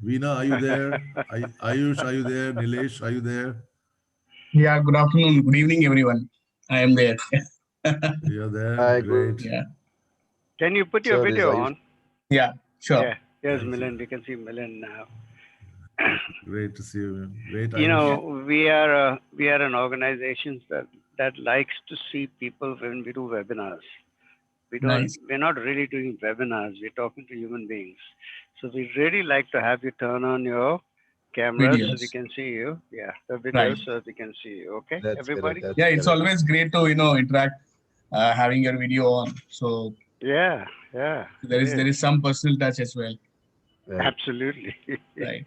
Veena, are you there? Ayush, are you there? Nilesh, are you there? Yeah, good afternoon, good evening, everyone. I am there. You're there. Hi, good Great. Yeah, evening, sir. This is Ayush. Can you put your video on? yeah, sure. Yeah, here's Thank you. Milan. We can see Milan now. Great to see you. Great, You Ayush. Yeah, know, we are an organization that likes to see people when we do webinars. nice We're not really doing webinars. We're talking to human beings. So we really like to have you turn on your cameras so we videos. can see you. Yeah, the videos Right. so we can see you. Okay, That's correct. everybody? Yeah, That's it's correct. always great to interact, having your video on. So Yeah, yeah, there it is is. some personal touch as well. Right. Absolutely. Right.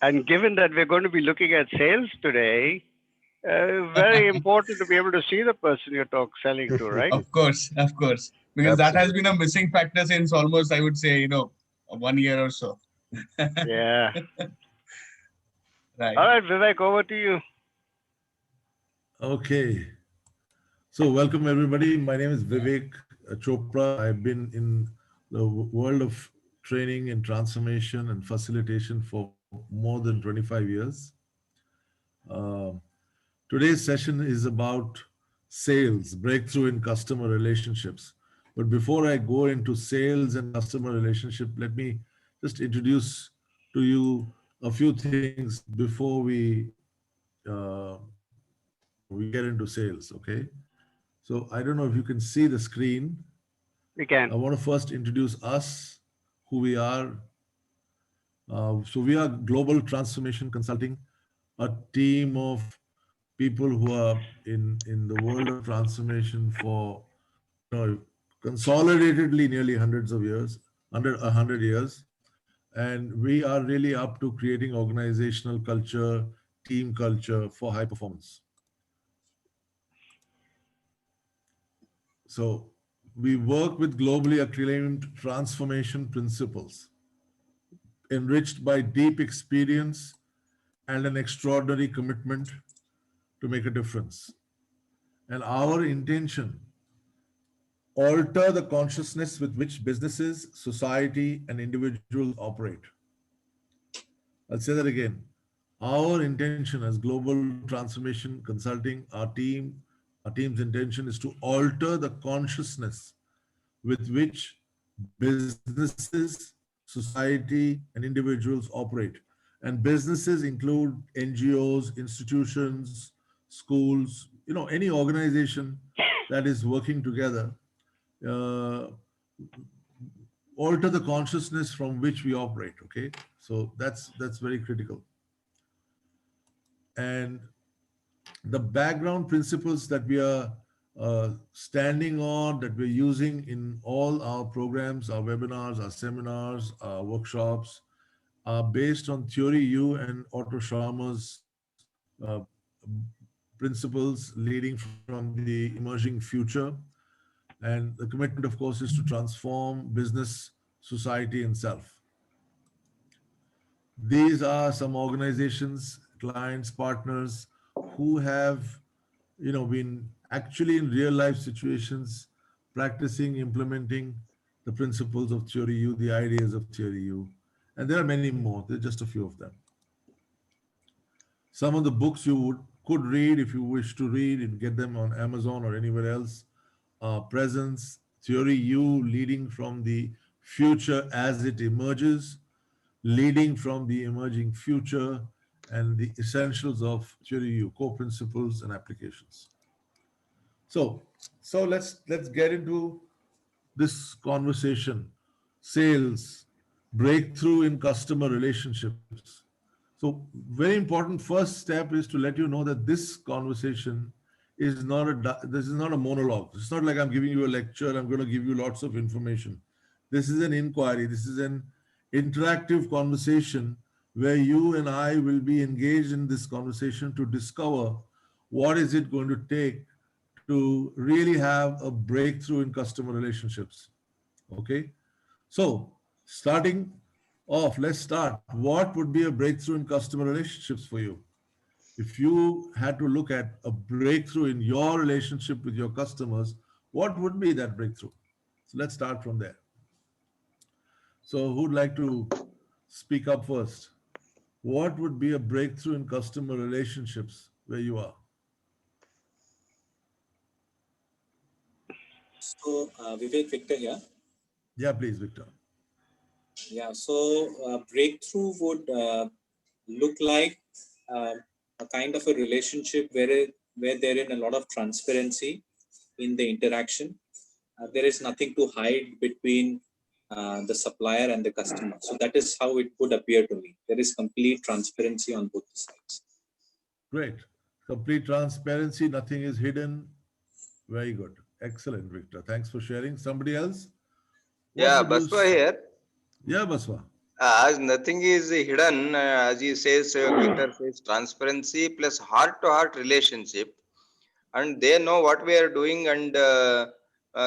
And given that we're going to be looking at sales today, very important to be able to see the person you're selling to, right? Of course, because that has been a Absolutely. missing factor since almost I would say 1 year or so. Yeah. All Right. right, Vivek, over to you. Okay. So, welcome everybody. My name is Vivek Chopra. I've been in the world of training and transformation and facilitation for more than 25 years. Um Today's session is about sales, breakthrough in customer relationships. But before I go into sales and customer relationship, let me just introduce to you a few things before uh, we get into sales. Okay. So I don't know if you can see the screen. We I can. want to first introduce us, who we are. So we are Global Transformation Consulting, a team of people who are in the world of transformation for consolidatedly nearly hundreds of years, under 100 years, and we are really up to creating organizational culture, team culture for high performance. So we work with globally acclaimed transformation principles, enriched by deep experience and an extraordinary commitment to make a difference. And our intention alter the consciousness with which businesses, society, and individuals operate. I'll say that again. Our intention as Global Transformation Consulting, our team's intention is to alter the consciousness with which businesses, society, and individuals operate. And businesses include NGOs, institutions, schools, any organization that is working together, uh, alter the consciousness from which we operate. Okay, so that's very critical. And the background principles that we are standing on, that we're using in all our programs, our webinars, our seminars, our workshops, are based on Theory U and Otto Scharmer's principles leading from the emerging future. And the commitment, of course, is to transform business, society, and self. These are some organizations, clients, partners who have, been actually in real life situations practicing, implementing the principles of Theory U, the ideas of Theory U. And there are many more. There are just a few of them. Some of the books could read if you wish to read and get them on Amazon or anywhere else. Presence, Theory U, leading from the future as it emerges, leading from the emerging future, and the essentials of Theory U, core principles and applications. So, let's get into this conversation. Sales, breakthrough in customer relationships. So, very important first step is to let you know that this conversation is not this is not a monologue. It's not like I'm giving you a lecture, I'm going to give you lots of information. This is an inquiry, this is an interactive conversation where you and I will be engaged in this conversation to discover what is it going to take to really have a breakthrough in customer relationships. Okay? So, starting off, let's start. What would be a breakthrough in customer relationships for you? If you had to look at a breakthrough in your relationship with your customers, what would be that breakthrough? So let's start from there. So who'd like to speak up first. What would be a breakthrough in customer relationships where you are? So, Vivek Victor here. Yeah, please, Victor. Yeah, so breakthrough would look like a kind of a relationship where there is a lot of transparency in the interaction. There is nothing to hide between the supplier and the customer. So that is how it would appear to me. There is complete transparency on both sides. Great. Complete transparency, nothing is hidden. Very good. Excellent, Victor. Thanks for sharing. Somebody else? What Yeah, would you Baswa here. Yeah, Baswa. As nothing is hidden, as he says, Victor says, transparency plus heart-to-heart relationship, and they know what we are doing and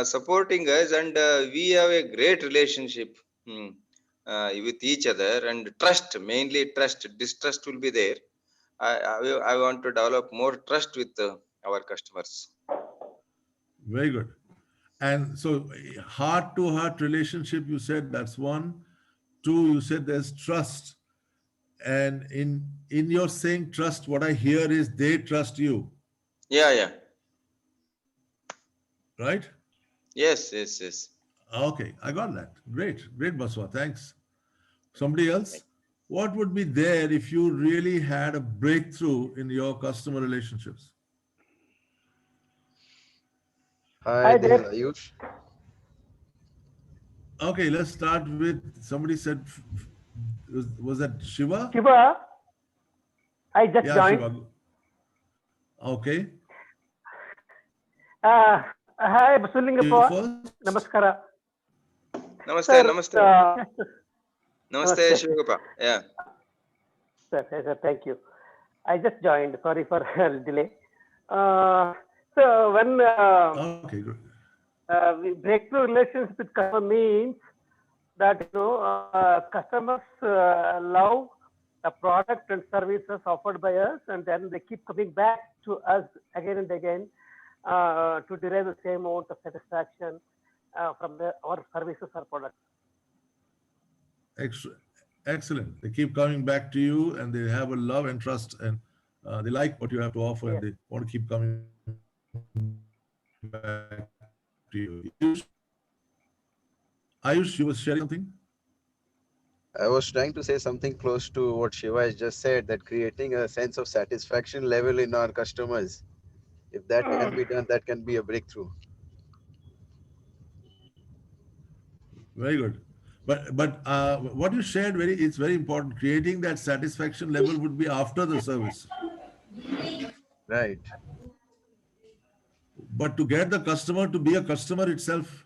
supporting us, and we have a great relationship with each other, and trust, mainly trust. Distrust will be there. I want to develop more trust with our customers. Very good. And so, heart to heart relationship, you said that's one. Two, you said there's trust. And in your saying trust, what I hear is they trust you, Yeah. right? Yes. Okay, I got that. Great, Baswa. Thanks. Somebody else? What would be there if you really had a breakthrough in your customer relationships? Hi, this is Ayush. Okay, let's start with somebody said, was that Shiva? Shiva, I just Yeah, joined. Shiva. Okay. Hi, You Basulingappa. first? Namaskara. Namaste, Sir, namaste. Namaste, namaste. Shivagopal. Yeah. Sir, thank you. I just joined. Sorry for delay. So when Okay, good. we breakthrough relations with customer means that customers love the product and services offered by us, and then they keep coming back to us again and again to derive the same amount of satisfaction from our services or products. Excellent. They keep coming back to you and they have a love and trust and they like what you have to offer and they want to keep coming back to you. Ayush, you were sharing something? I was trying to say something close to what Shiva has just said, that creating a sense of satisfaction level in our customers. If that can be done, that can be a breakthrough. Very good. But what you shared it's very important. Creating that satisfaction level would be after the service. Right. But to get the customer to be a customer itself,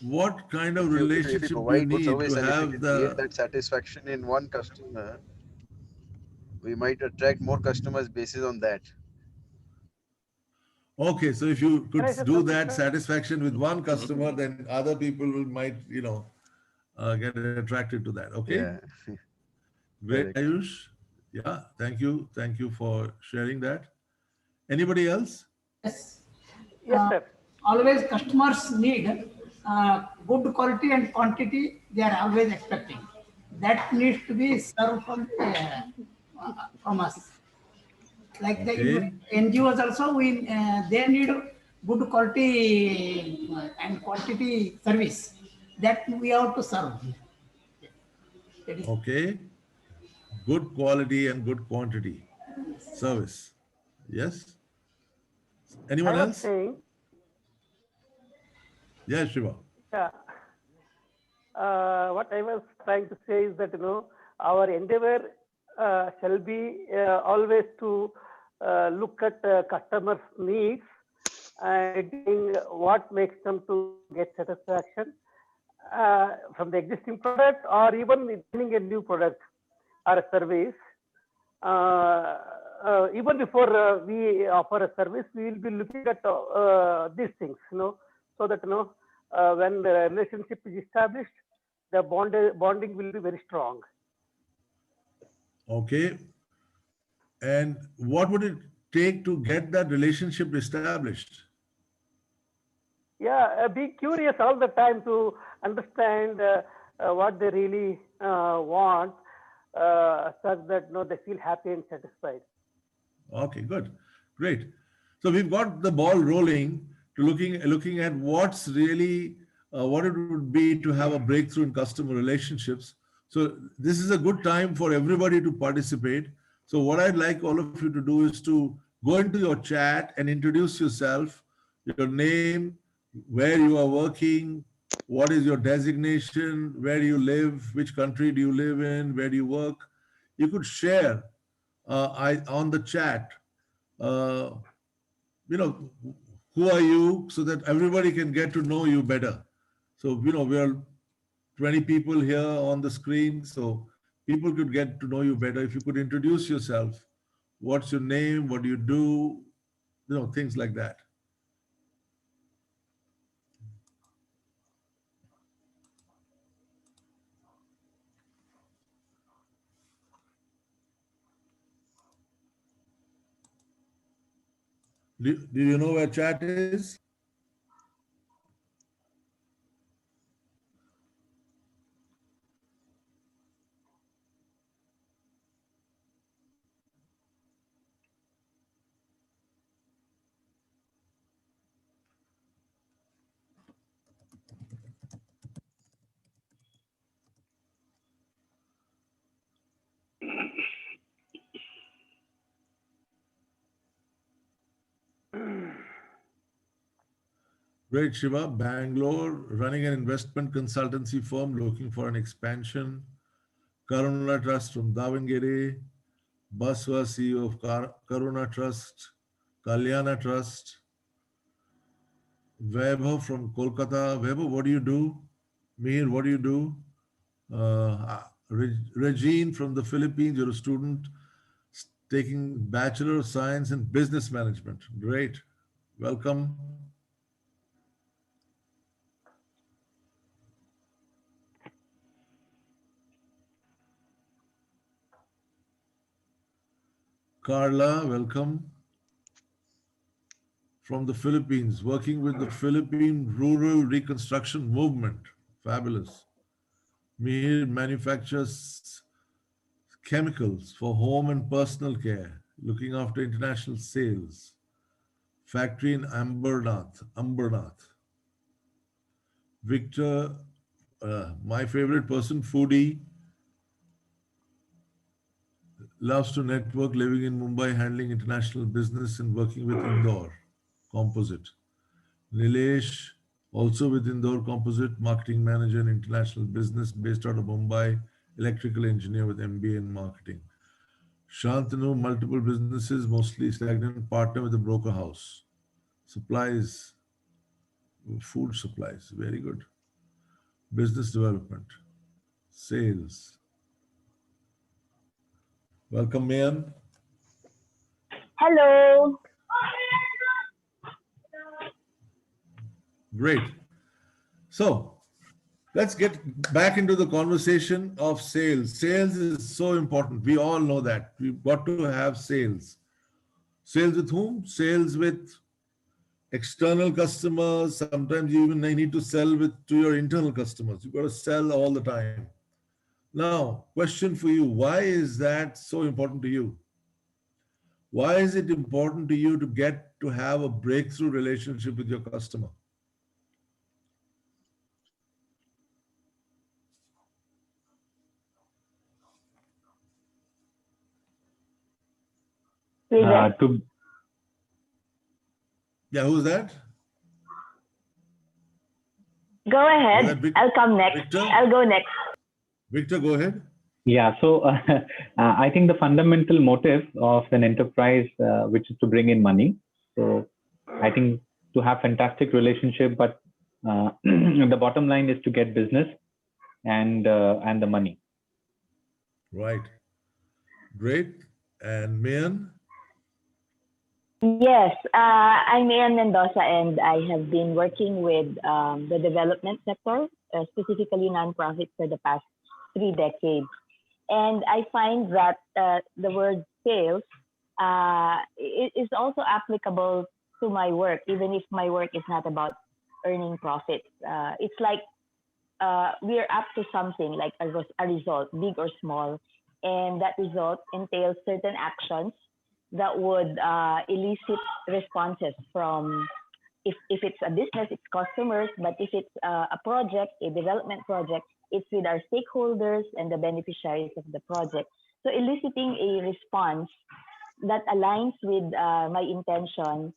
what kind of If you relationship do you provide good need service to and if you have can create the that satisfaction in one customer, we might attract more customers basis on that. Okay, so if you could Can I say do something, that sir? satisfaction with one customer, then other people might, get attracted to that. Okay, Yeah. great, Correct. Ayush. Yeah, thank you for sharing that. Anybody else? Yes. Yes, sir. Always customers need good quality and quantity. They are always expecting. That needs to be served from us. Like the Okay, NGOs also, they need good quality and quantity service. That we have to serve. That is okay, good quality and good quantity service. Yes. I Anyone was else? saying, Yeah, Shiva. yeah, what I was trying to say is that our endeavor shall be always to look at customers' needs and getting what makes them to get satisfaction from the existing product or even getting a new product or a service. Even before we offer a service, we will be looking at these things, so that when the relationship is established, the bonding will be very strong. Okay. And what would it take to get that relationship established? Yeah, be curious all the time to understand what they really want, such that they feel happy and satisfied. Okay, good. Great. So we've got the ball rolling to looking at what's really what it would be to have a breakthrough in customer relationships. So this is a good time for everybody to participate. So what I'd like all of you to do is to go into your chat and introduce yourself, your name, where you are working, what is your designation, where do you live, which country do you live in, where do you work. You could share on the chat, uh, who are you, so that everybody can get to know you better. So, we are 20 people here on the screen, so people could get to know you better. If you could introduce yourself, what's your name, what do you do, things like that. Do you know where chat is? Great, Shiva. Bangalore, running an investment consultancy firm, looking for an expansion. Karuna Trust from Davangere. Baswa, CEO of Karuna Trust. Kalyana Trust. Vaibhav from Kolkata. Vaibhav, what do you do? Mir, what do you do? Regine from the Philippines, you're a student taking Bachelor of Science in Business Management. Great. Welcome. Carla, welcome. From the Philippines, working with the Philippine Rural Reconstruction Movement. Fabulous. Mihir manufactures chemicals for home and personal care, looking after international sales. Factory in Ambernath. Victor, my favorite person, foodie, loves to network, living in Mumbai, handling international business and working with Indore Composite. Nilesh, also with Indore Composite, marketing manager in international business based out of Mumbai, electrical engineer with MBA in marketing. Shantanu, multiple businesses, mostly stagnant, partner with a broker house. Supplies, food supplies, very good. Business development, sales. Welcome, Mayan. Hello. Great. So let's get back into the conversation of sales. Sales is so important. We all know that. We've got to have sales. Sales with whom? Sales with external customers. Sometimes you even need to sell to your internal customers. You've got to sell all the time. Now, question for you. Why is that so important to you? Why is it important to you to get to have a breakthrough relationship with your customer? Yeah, who's that? go ahead. I'll come next. Victor? I'll go next. Victor, go ahead. Yeah, so I think the fundamental motive of an enterprise, which is to bring in money. So I think to have fantastic relationship, but the bottom line is to get business and the money. Right. Great. And Mayan? Yes, I'm Mayan Mendoza, and I have been working with the development sector, specifically nonprofit, for the past 3 decades. And I find that the word sales is also applicable to my work, even if my work is not about earning profits. It's like we're up to something like a result, big or small, and that result entails certain actions that would elicit responses from, if it's a business, it's customers, but if it's a project, a development project, it's with our stakeholders and the beneficiaries of the project. So eliciting a response that aligns with my intention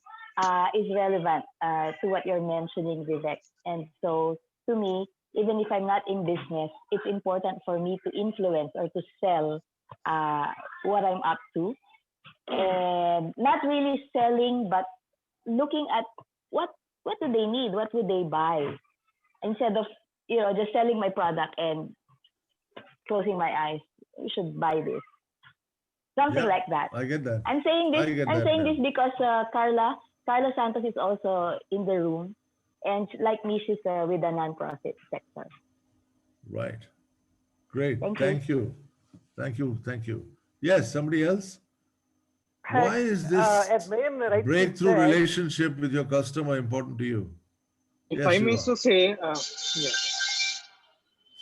is relevant to what you're mentioning, Vivek. And so to me, even if I'm not in business, it's important for me to influence or to sell what I'm up to. And not really selling, but looking at what do they need, what would they buy, instead of just selling my product and closing my eyes. You should buy this, something Yeah, like that. I get that. I'm saying this. I get I'm that, saying ma'am. this because Carla Santos is also in the room, and like me, she's with the nonprofit sector. Right. Great. Thank you. Thank you. Thank you. Thank you. Yes, somebody else? Hi, Why is as this Mayan rightly breakthrough said, relationship with your customer important to you? If Yes, I may Shiva. so say, yeah,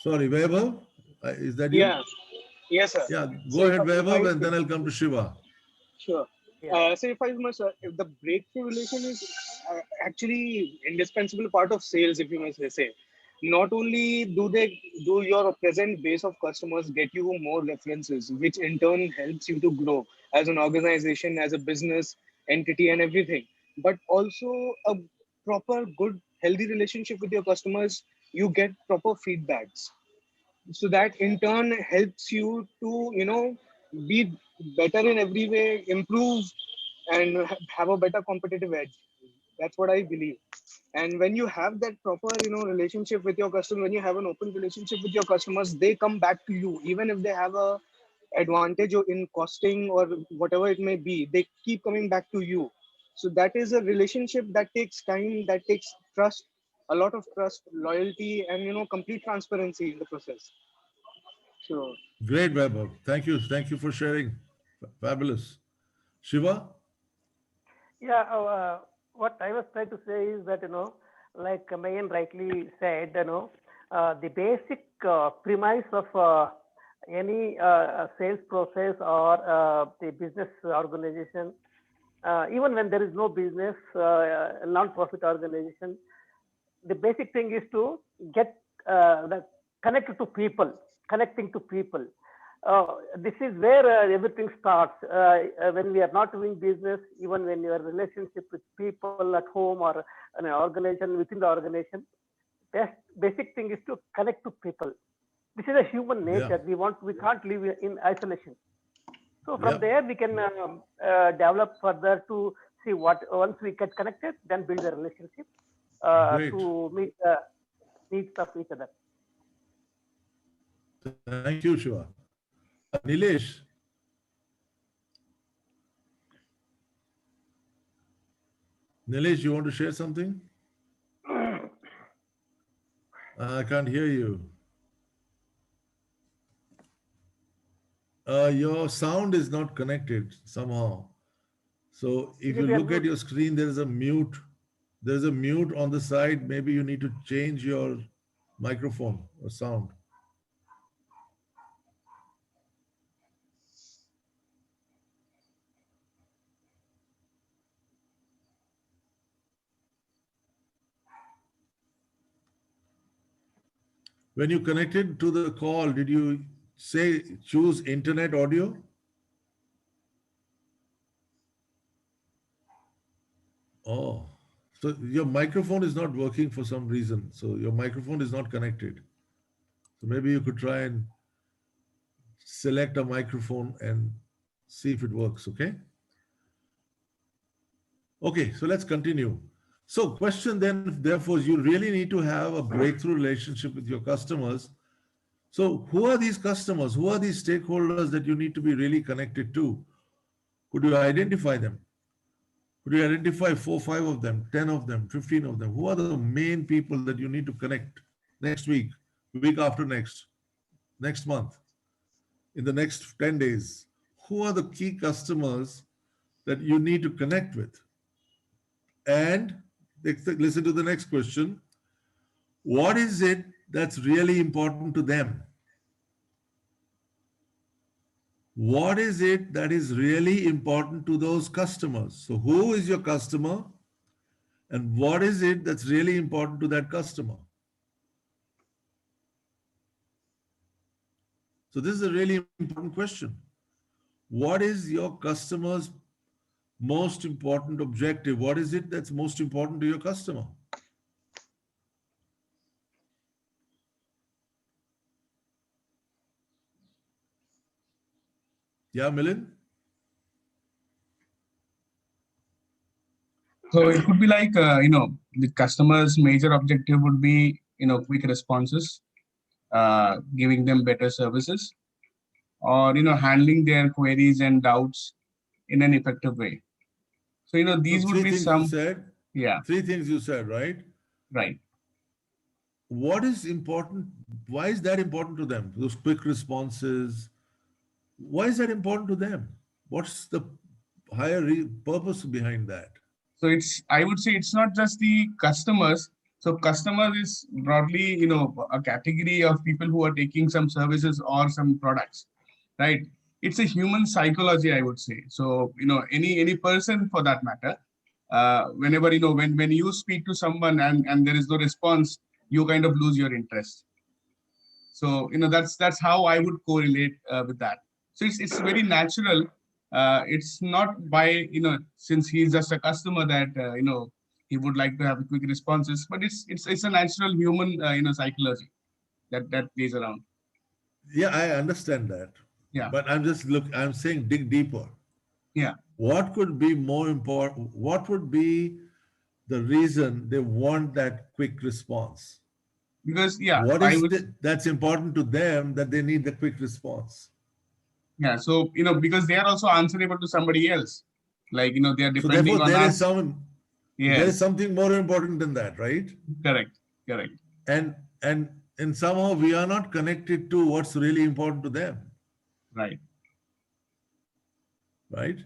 Sorry, Vaibhav? Is that you? yeah, yes, sir. Yeah, So go ahead, Vaibhav, and then I'll come to Shiva. sure. yeah. So if I must, if the breakthrough relation is actually indispensable part of sales, if you may say, not only do your present base of customers get you more references, which in turn helps you to grow as an organization, as a business entity, and everything, but also a proper, good, healthy relationship with your customers. You get proper feedbacks, so that in turn helps you to be better in every way, improve, and have a better competitive edge. That's what I believe. And when you have that proper relationship with your customer, when you have an open relationship with your customers, they come back to you even if they have a advantage in costing or whatever it may be. They keep coming back to you. So that is a relationship that takes time, that takes trust, a lot of trust, loyalty, and complete transparency in the process. So Great, Vaibhav. Thank you. Thank you for sharing. Fabulous. Shiva? Yeah, what I was trying to say is that, like Mayan rightly said, the basic premise of any sales process or the business organization, even when there is no business, a non-profit organization, the basic thing is to get connecting to people. This is where everything starts. When we are not doing business, even when your relationship with people at home or an organization, within the organization, basic thing is to connect to people. This is a human nature. We can't live in isolation. So from there we can develop further to see what, once we get connected, then build a relationship to meet the needs of each other. Thank you, Shiva. Nilesh? Nilesh, you want to share something? I can't hear you. Your sound is not connected somehow. So if you look at your screen, there is a mute. There is a mute on the side. Maybe you need to change your microphone or sound. When you connected to the call, did you say choose internet audio? Oh, so your microphone is not working for some reason. So your microphone is not connected. So maybe you could try and select a microphone and see if it works, okay? Okay, so let's continue. So question then, therefore, you really need to have a breakthrough relationship with your customers. So who are these customers? Who are these stakeholders that you need to be really connected to? Could you identify them? Could you identify 4, 5 of them, 10 of them, 15 of them? Who are the main people that you need to connect next week, week after next, next month, in the next 10 days? Who are the key customers that you need to connect with? And Listen to the next question. What is it that's really important to them? What is it that is really important to those customers? So who is your customer and what is it that's really important to that customer? So this is a really important question. What is your customer's most important objective? What is it that's most important to your customer? Yeah, Milind? So it could be like, the customer's major objective would be, quick responses, giving them better services, or, handling their queries and doubts in an effective way. So, these So would three be things some, you said. yeah, Three things you said, right? right. What is important? Why is that important to them? Those quick responses. Why is that important to them? What's the higher purpose behind that? So I would say it's not just the customers. So customers is broadly, a category of people who are taking some services or some products, right? It's a human psychology, I would say. So, any person for that matter, whenever, when you speak to someone and there is no response, you kind of lose your interest. So, that's how I would correlate with that. So it's very natural. It's not by, since he's just a customer that, he would like to have quick responses, but it's a natural human, psychology that plays around. Yeah, I understand that. Yeah. But I'm saying dig deeper. Yeah. What could be more important? What would be the reason they want that quick response? Because, yeah, what is it that's important to them that they need the quick response? Yeah. So, because they are also answerable to somebody else. Like, they are So depending therefore, on there us. is some, Yes. there is something more important than that, right? Correct. Correct. And somehow we are not connected to what's really important to them. Right. Right?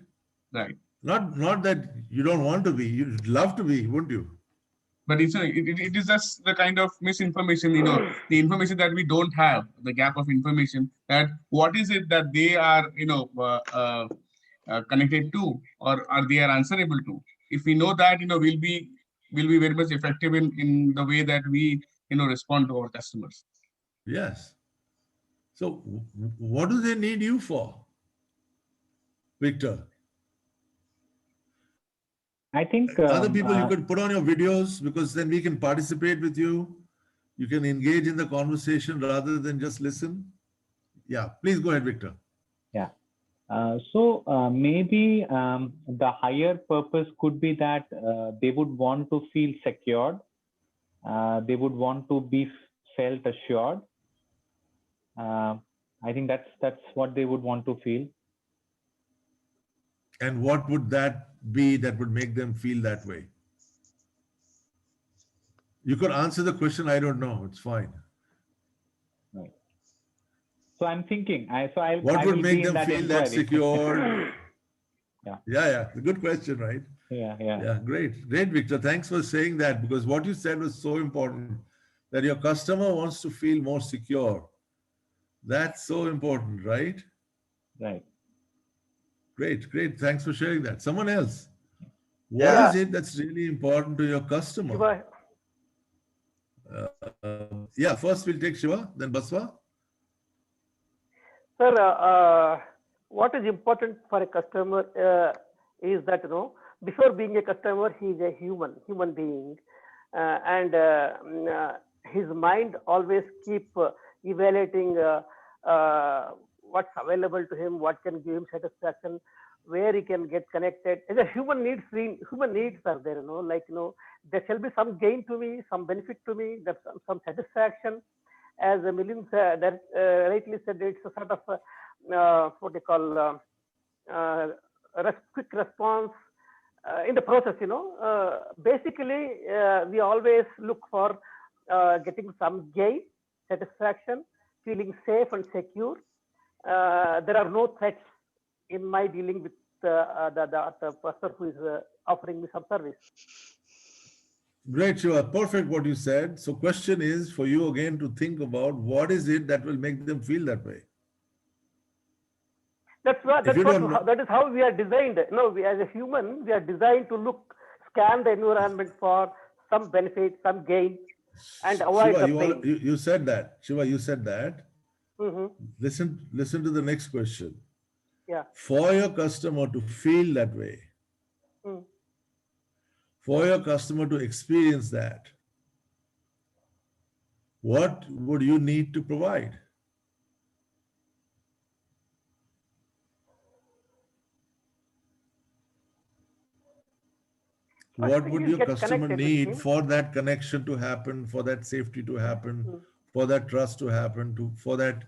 Right. Not that you don't want to be, you'd love to be, wouldn't you? But it is just the kind of misinformation, the information that we don't have, the gap of information, that what is it that they are, connected to, or are they are answerable to. If we know that, we'll be very much effective in the way that we, respond to our customers. Yes. So what do they need you for, Victor? I think other people you could put on your videos, because then we can participate with you. You can engage in the conversation rather than just listen. Yeah, please go ahead, Victor. Yeah. So maybe the higher purpose could be that they would want to feel secured. They would want to be felt assured. I think that's what they would want to feel. And what would that be that would make them feel that way? You could answer the question, I don't know, it's fine. Right. So I'm thinking, what would make them feel that secure? Yeah. Good question, right? Yeah. Great, Victor. Thanks for saying that, because what you said was so important, that your customer wants to feel more secure. That's so important, right? Right. Great. Thanks for sharing that. Someone else. What is it that's really important to your customer? Shiva. First we'll take Shiva, then Baswa. Sir, what is important for a customer is that, before being a customer, he is a human being, and his mind always keep evaluating what's available to him, what can give him satisfaction, where he can get connected. As a human needs are there, there shall be some gain to me, some benefit to me, there's some satisfaction. As Milind said, that rightly said, it's a sort of what they call quick response in the process. Basically, we always look for getting some gain, satisfaction, feeling safe and secure. There are no threats in my dealing with the person who is offering me some service. Great, Shiva. Perfect what you said. So question is for you again to think about what is it that will make them feel that way. That is how we are designed. No, we as a human, we are designed to scan the environment for some benefit, some gain, and avoid Shiva, the pain. you said that. Shiva, you said that. Mm-hmm. Listen to the next question. Yeah. For your customer to feel that way, for your customer to experience that, what would you need to provide? What would your customer need for that connection to happen, for that safety to happen, for that trust to happen, for that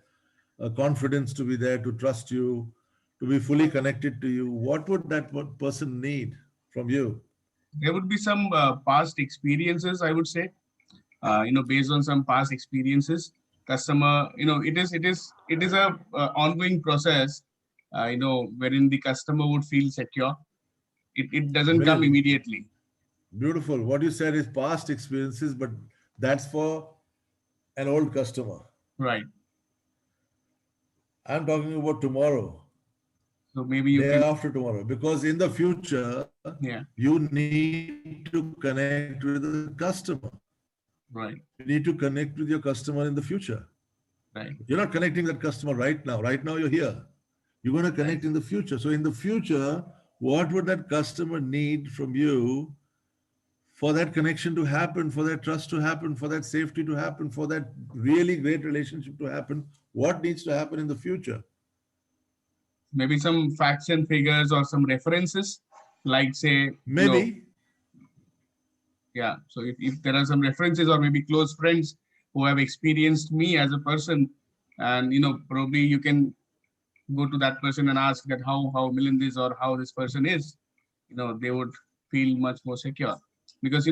confidence to be there, to trust you, to be fully connected to you? What would that person need from you? There would be some past experiences, I would say, based on some past experiences. Customer, it is a ongoing process, wherein the customer would feel secure. It doesn't come immediately. Beautiful. What you said is past experiences, but that's for an old customer. Right. I'm talking about tomorrow. So maybe day after tomorrow, because in the future, you need to connect with the customer. Right. You need to connect with your customer in the future. Right. You're not connecting that customer right now. Right now you're here. You're going to connect in the future. So in the future, what would that customer need from you for that connection to happen, for that trust to happen, for that safety to happen, for that really great relationship to happen? What needs to happen in the future? Maybe some facts and figures or some references, like say, maybe. So if there are some references or maybe close friends who have experienced me as a person, and probably you can go to that person and ask that how Milind is or how this person is, they would feel much more secure. Because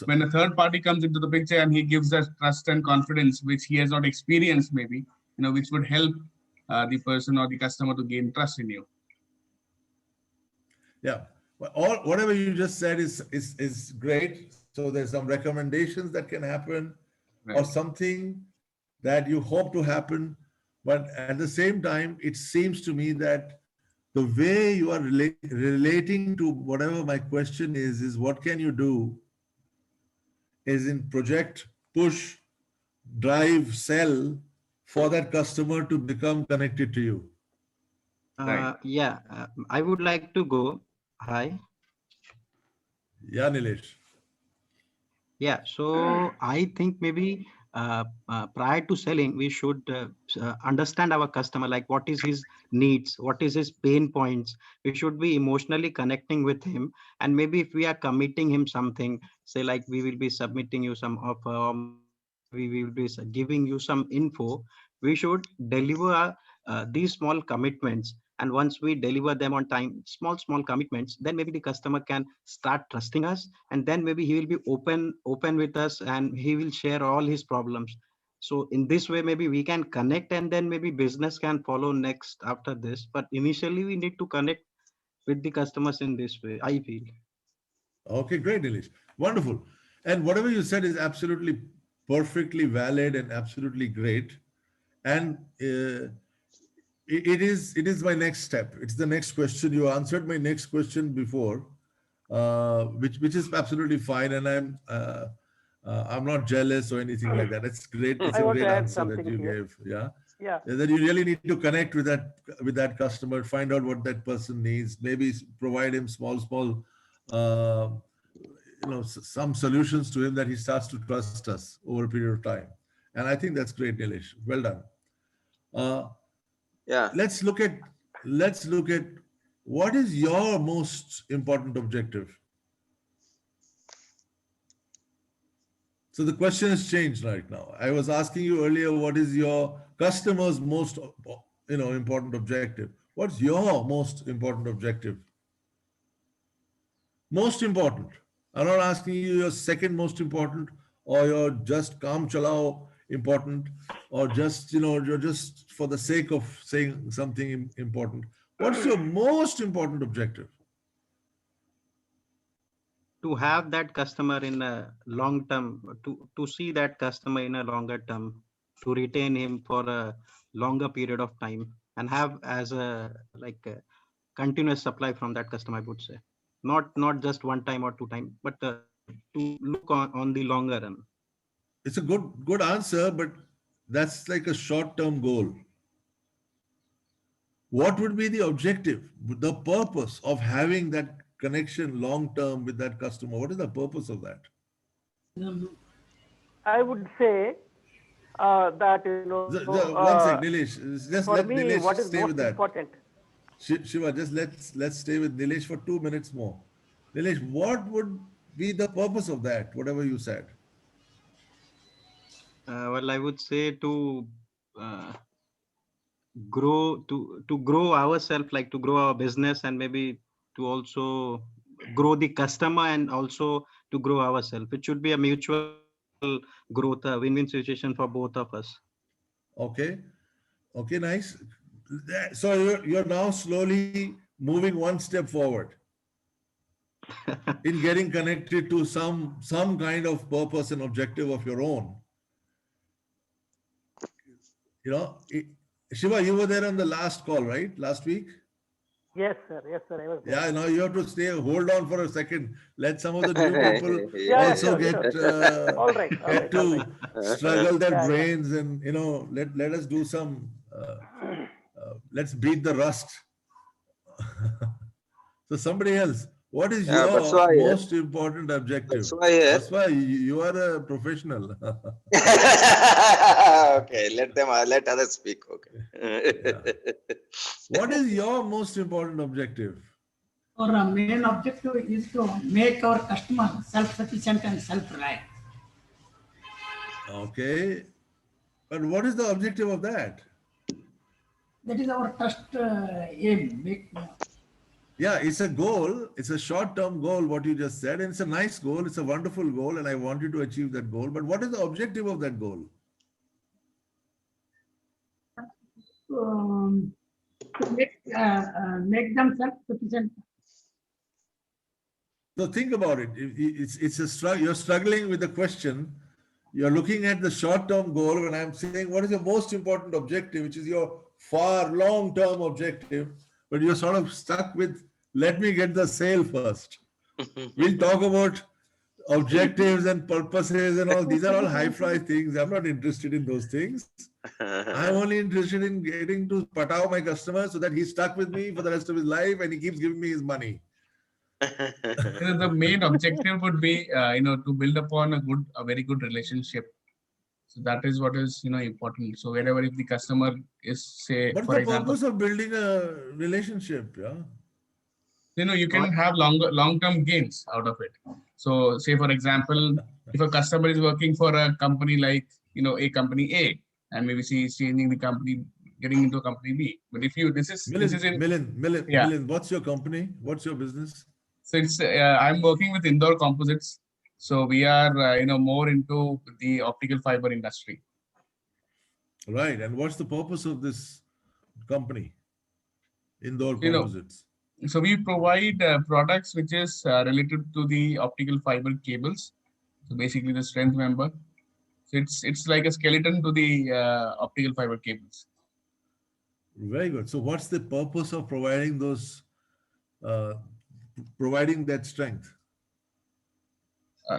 when a third party comes into the picture and he gives us trust and confidence which he has not experienced, maybe which would help the person or the customer to gain trust in you. Yeah, well, whatever you just said is great. So there's some recommendations that can happen, or something that you hope to happen. But at the same time, it seems to me that the way you are relating to whatever my question is what can you do, is in project, push, drive, sell for that customer to become connected to you. I would like to go. Hi. Yeah, Nilesh. Yeah, so I think maybe prior to selling, we should understand our customer, like what is his needs, what is his pain points. We should be emotionally connecting with him. And maybe if we are committing him something, say like we will be submitting you some offer, we will be giving you some info, we should deliver these small commitments. And once we deliver them on time, small commitments, then maybe the customer can start trusting us, and then maybe he will be open with us, and he will share all his problems. So in this way, maybe we can connect, and then maybe business can follow next after this. But initially, we need to connect with the customers in this way, I feel. Okay, great, Nilesh. Wonderful. And whatever you said is absolutely perfectly valid and absolutely great. And it is my next step. It's the next question. You answered my next question before, which is absolutely fine. And I'm not jealous or anything like that. It's great. It's a great answer that you gave. Yeah. That you really need to connect with that customer, find out what that person needs, maybe provide him small, some solutions to him that he starts to trust us over a period of time. And I think that's great, Nilesh. Well done. Let's look at what is your most important objective. So the question has changed right now. I was asking you earlier, what is your customer's most important objective? What's your most important objective? Most important. I'm not asking you your second most important, or your just kaam chalao important, or just you're just for the sake of saying something important. What's your most important objective? to have that customer in a long term, to see that customer in a longer term, to retain him for a longer period of time, and have as a continuous supply from that customer, I would say. Not just one time or two time, but to look on the longer run. It's a good answer, but that's like a short-term goal. What would be the objective, the purpose of having that connection long-term with that customer? What is the purpose of that? I would say that One sec, Nilesh. Just for let me, Nilesh what is stay most with that. important. Shiva, just let's stay with Nilesh for 2 minutes more. Nilesh, what would be the purpose of that? Whatever you said. Well, I would say to grow ourselves, like to grow our business, and maybe to also grow the customer, and also to grow ourselves. It should be a mutual growth, a win-win situation for both of us. Okay, nice. So you're now slowly moving one step forward in getting connected to some kind of purpose and objective of your own. Shiva, you were there on the last call, right? Last week? Yes, sir. Yes, sir. I was there. Yeah, now you have to hold on for a second. Let some of the new people Sure. get to struggle their brains, and let us do some. Let's beat the rust. So somebody else. What is your most important objective? That's why you are a professional. Okay, let others speak. Okay. Yeah. What is your most important objective? Our main objective is to make our customer self-sufficient and self-reliant. Okay, but what is the objective of that? That is our first aim. Yeah, it's a goal. It's a short-term goal, what you just said. And it's a nice goal. It's a wonderful goal. And I want you to achieve that goal. But what is the objective of that goal? To make them self-sufficient. So think about it. It's a struggle. You're struggling with the question. You're looking at the short-term goal. When I'm saying, what is your most important objective, which is your far long-term objective, but you're sort of stuck with, let me get the sale first. We'll talk about objectives and purposes and all. These are all high-fly things. I'm not interested in those things. I'm only interested in getting to patao my customer so that he's stuck with me for the rest of his life and he keeps giving me his money. The main objective would be, to build upon a very good relationship. So that is what is, important. So wherever if the customer is, say, What's for the example, purpose of building a relationship? Yeah. You can have long-term gains out of it. So say, for example, if a customer is working for a company like, a company A, and maybe she is changing the company, getting into a company B. But if you, Milind, what's your company? What's your business? So it's, I'm working with Indore Composites. So we are, more into the optical fiber industry. Right. And what's the purpose of this company, Indore Composites? So we provide products which is related to the optical fiber cables. So basically the strength member. So it's like a skeleton to the optical fiber cables. Very good. So what's the purpose of providing those, providing that strength?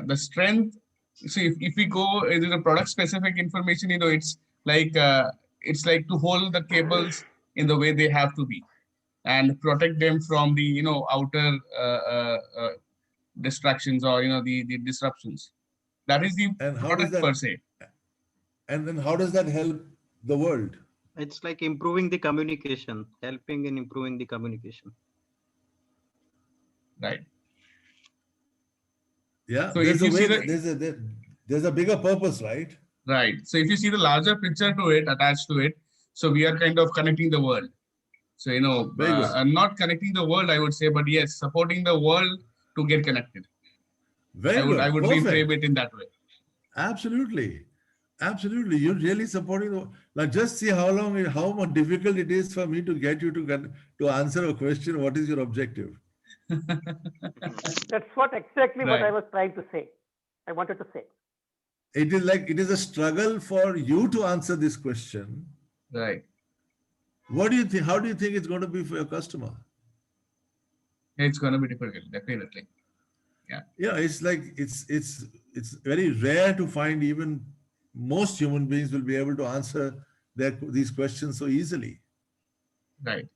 The strength. See, if we go into the product specific information, it's like to hold the cables in the way they have to be, and protect them from the outer distractions or the disruptions. That is the product per se. And then how does that help the world? It's like improving the communication, helping in improving the communication. Right. Yeah. So there's a bigger purpose, right? Right. So if you see the larger picture to it, attached to it, so we are kind of connecting the world. So, not connecting the world, I would say, but yes, supporting the world to get connected. I would reframe it in that way. Absolutely. Absolutely. You're really supporting like just see how much difficult it is for me to get you to answer a question. What is your objective? That's what exactly what I Right. was trying to say. I wanted to say. It is like it is a struggle for you to answer this question. Right. What do you think? How do you think it's going to be for your customer? It's going to be difficult, definitely. Yeah, it's like it's very rare to find even most human beings will be able to answer these questions so easily. Right.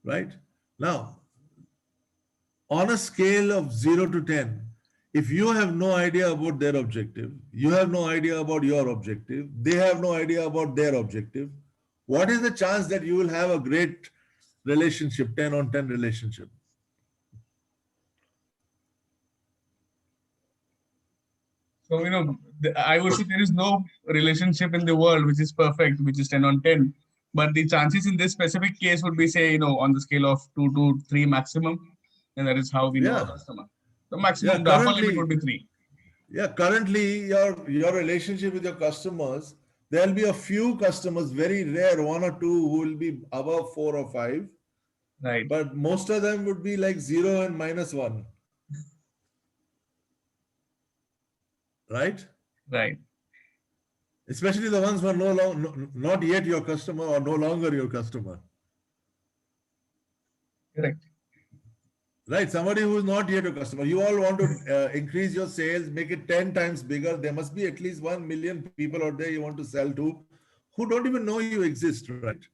Right? Now, on a scale of 0 to 10, if you have no idea about their objective, you have no idea about your objective, they have no idea about their objective, what is the chance that you will have a great relationship, 10 on 10 relationship? So, I would say there is no relationship in the world which is perfect, which is 10 on 10. But the chances in this specific case would be, say, on the scale of 2 to 3 maximum. And that is how we know a Yeah. customer. The maximum, the upper limit would be 3. Yeah, currently your relationship with your customers, there'll be a few customers, very rare, 1 or 2 who will be above 4 or 5. Right. But most of them would be like 0 and -1. Right? Right. Especially the ones who are not yet your customer or no longer your customer. Correct. Right, somebody who is not yet a customer. You all want to increase your sales, make it 10 times bigger. There must be at least 1 million people out there you want to sell to who don't even know you exist, right?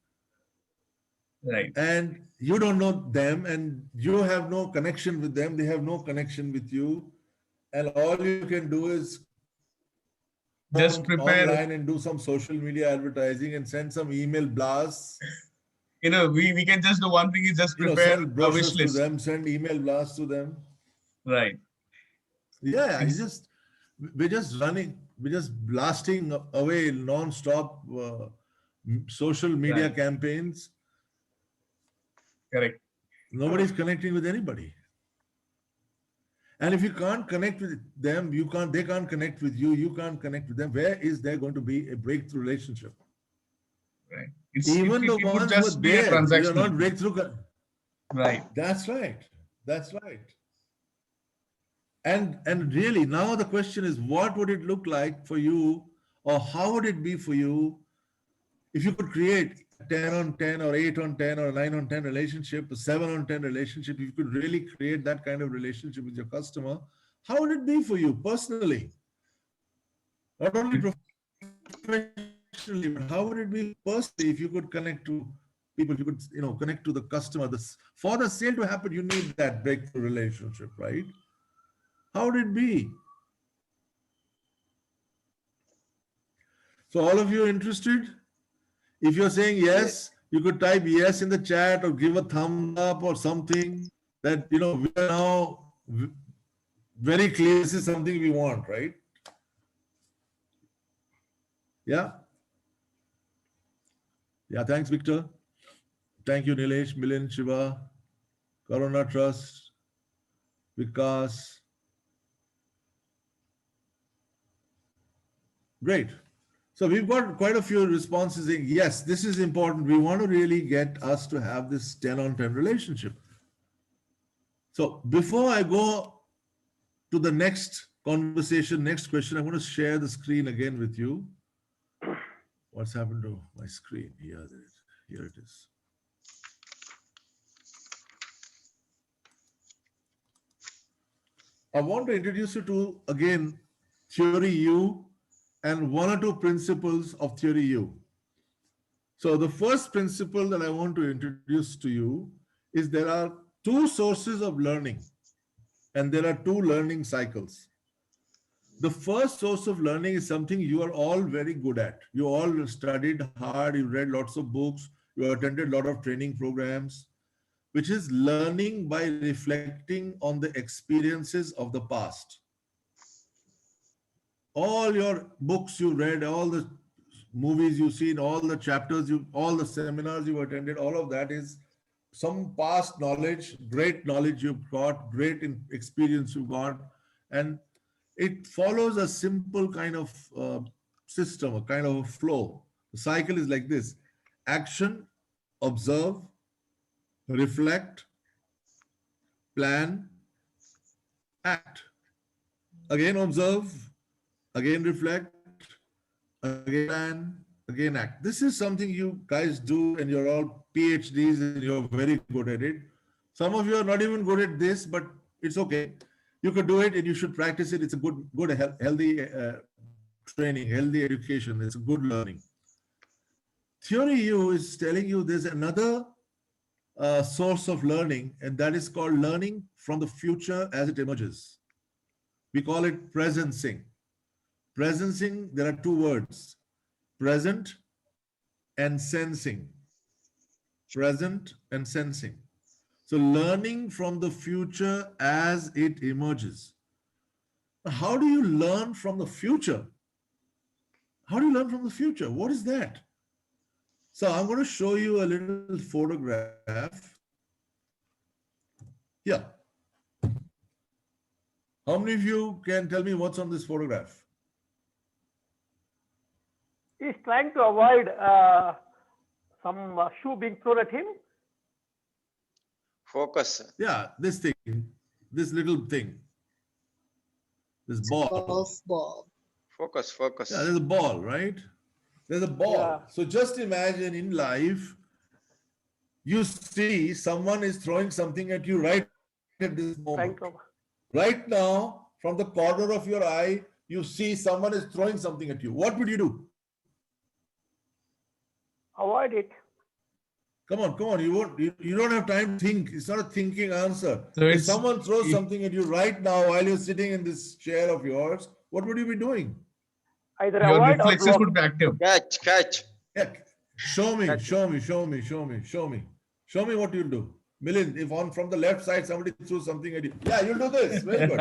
Right. And you don't know them and you have no connection with them. They have no connection with you. And all you can do is just prepare online and do some social media advertising and send some email blasts. We can just do one thing is just prepare send a brochures wish list. to them, send email blasts to them. Right. Yeah, we're just blasting away non-stop social media Right. campaigns. Correct. Nobody's connecting with anybody. And if you can't connect with them, they can't connect with you, you can't connect with them. Where is there going to be a breakthrough relationship? Right. Even the it would ones who are just be a there, they are transactional. not breakthrough. Right. That's right. That's right. And really now the question is, what would it look like for you, or how would it be for you if you could create 10 on 10 or 8 on 10 or 9 on 10 relationship, a 7 on 10 relationship? If you could really create that kind of relationship with your customer, how would it be for you personally? Not only professionally, but how would it be personally if you could connect to people, you could connect to the customer? For the sale to happen, you need that breakthrough relationship, right? How would it be? So all of you interested? If you're saying yes, you could type yes in the chat or give a thumbs up or something that, we are now very clear this is something we want, right? Yeah. Yeah, thanks, Victor. Thank you, Nilesh, Milind, Shiva, Corona Trust, Vikas. Great. So we've got quite a few responses saying, yes, this is important. We want to really get us to have this 10 on 10 relationship. So before I go to the next conversation, next question, I want to share the screen again with you. What's happened to my screen? Here it is. I want to introduce you to, again, Theory U and 1 or 2 principles of Theory U. So the first principle that I want to introduce to you is there are 2 sources of learning and there are 2 learning cycles. The first source of learning is something you are all very good at. You all studied hard, you read lots of books, you attended a lot of training programs, which is learning by reflecting on the experiences of the past. All your books you read, all the movies you've seen, all the chapters, all the seminars you attended, all of that is some past knowledge, great knowledge you've got, great experience you've got, and it follows a simple kind of system, a kind of a flow. The cycle is like this: action, observe, reflect, plan, act. Again observe, again reflect, again plan, again act. This is something you guys do and you're all PhDs and you're very good at it. Some of you are not even good at this, but it's okay. You could do it and you should practice it. It's a good healthy training, healthy education. It's a good learning. Theory U is telling you there's another source of learning, and that is called learning from the future as it emerges. We call it presencing. Presencing, there are two words, present and sensing. Present and sensing. So learning from the future as it emerges. How do you learn from the future? How do you learn from the future? What is that? So I'm going to show you a little photograph. Yeah. How many of you can tell me what's on this photograph? He's trying to avoid some shoe being thrown at him. Focus. Yeah, this thing, this little thing, this ball. Golf ball. Focus, focus. Yeah, there's a ball, right? There's a ball. Yeah. So just imagine in life, you see someone is throwing something at you right at this moment. Right now, from the corner of your eye, you see someone is throwing something at you. What would you do? Avoid it. Come on, come on. You don't have time to think. It's not a thinking answer. So if it's- someone throws something at you right now while you're sitting in this chair of yours, what would you be doing? Either Your avoid or reflexes block. would be active. Catch. Yeah. Show me what you'll do. Milind, if from the left side somebody threw something at you. Yeah, you'll do this. Very good.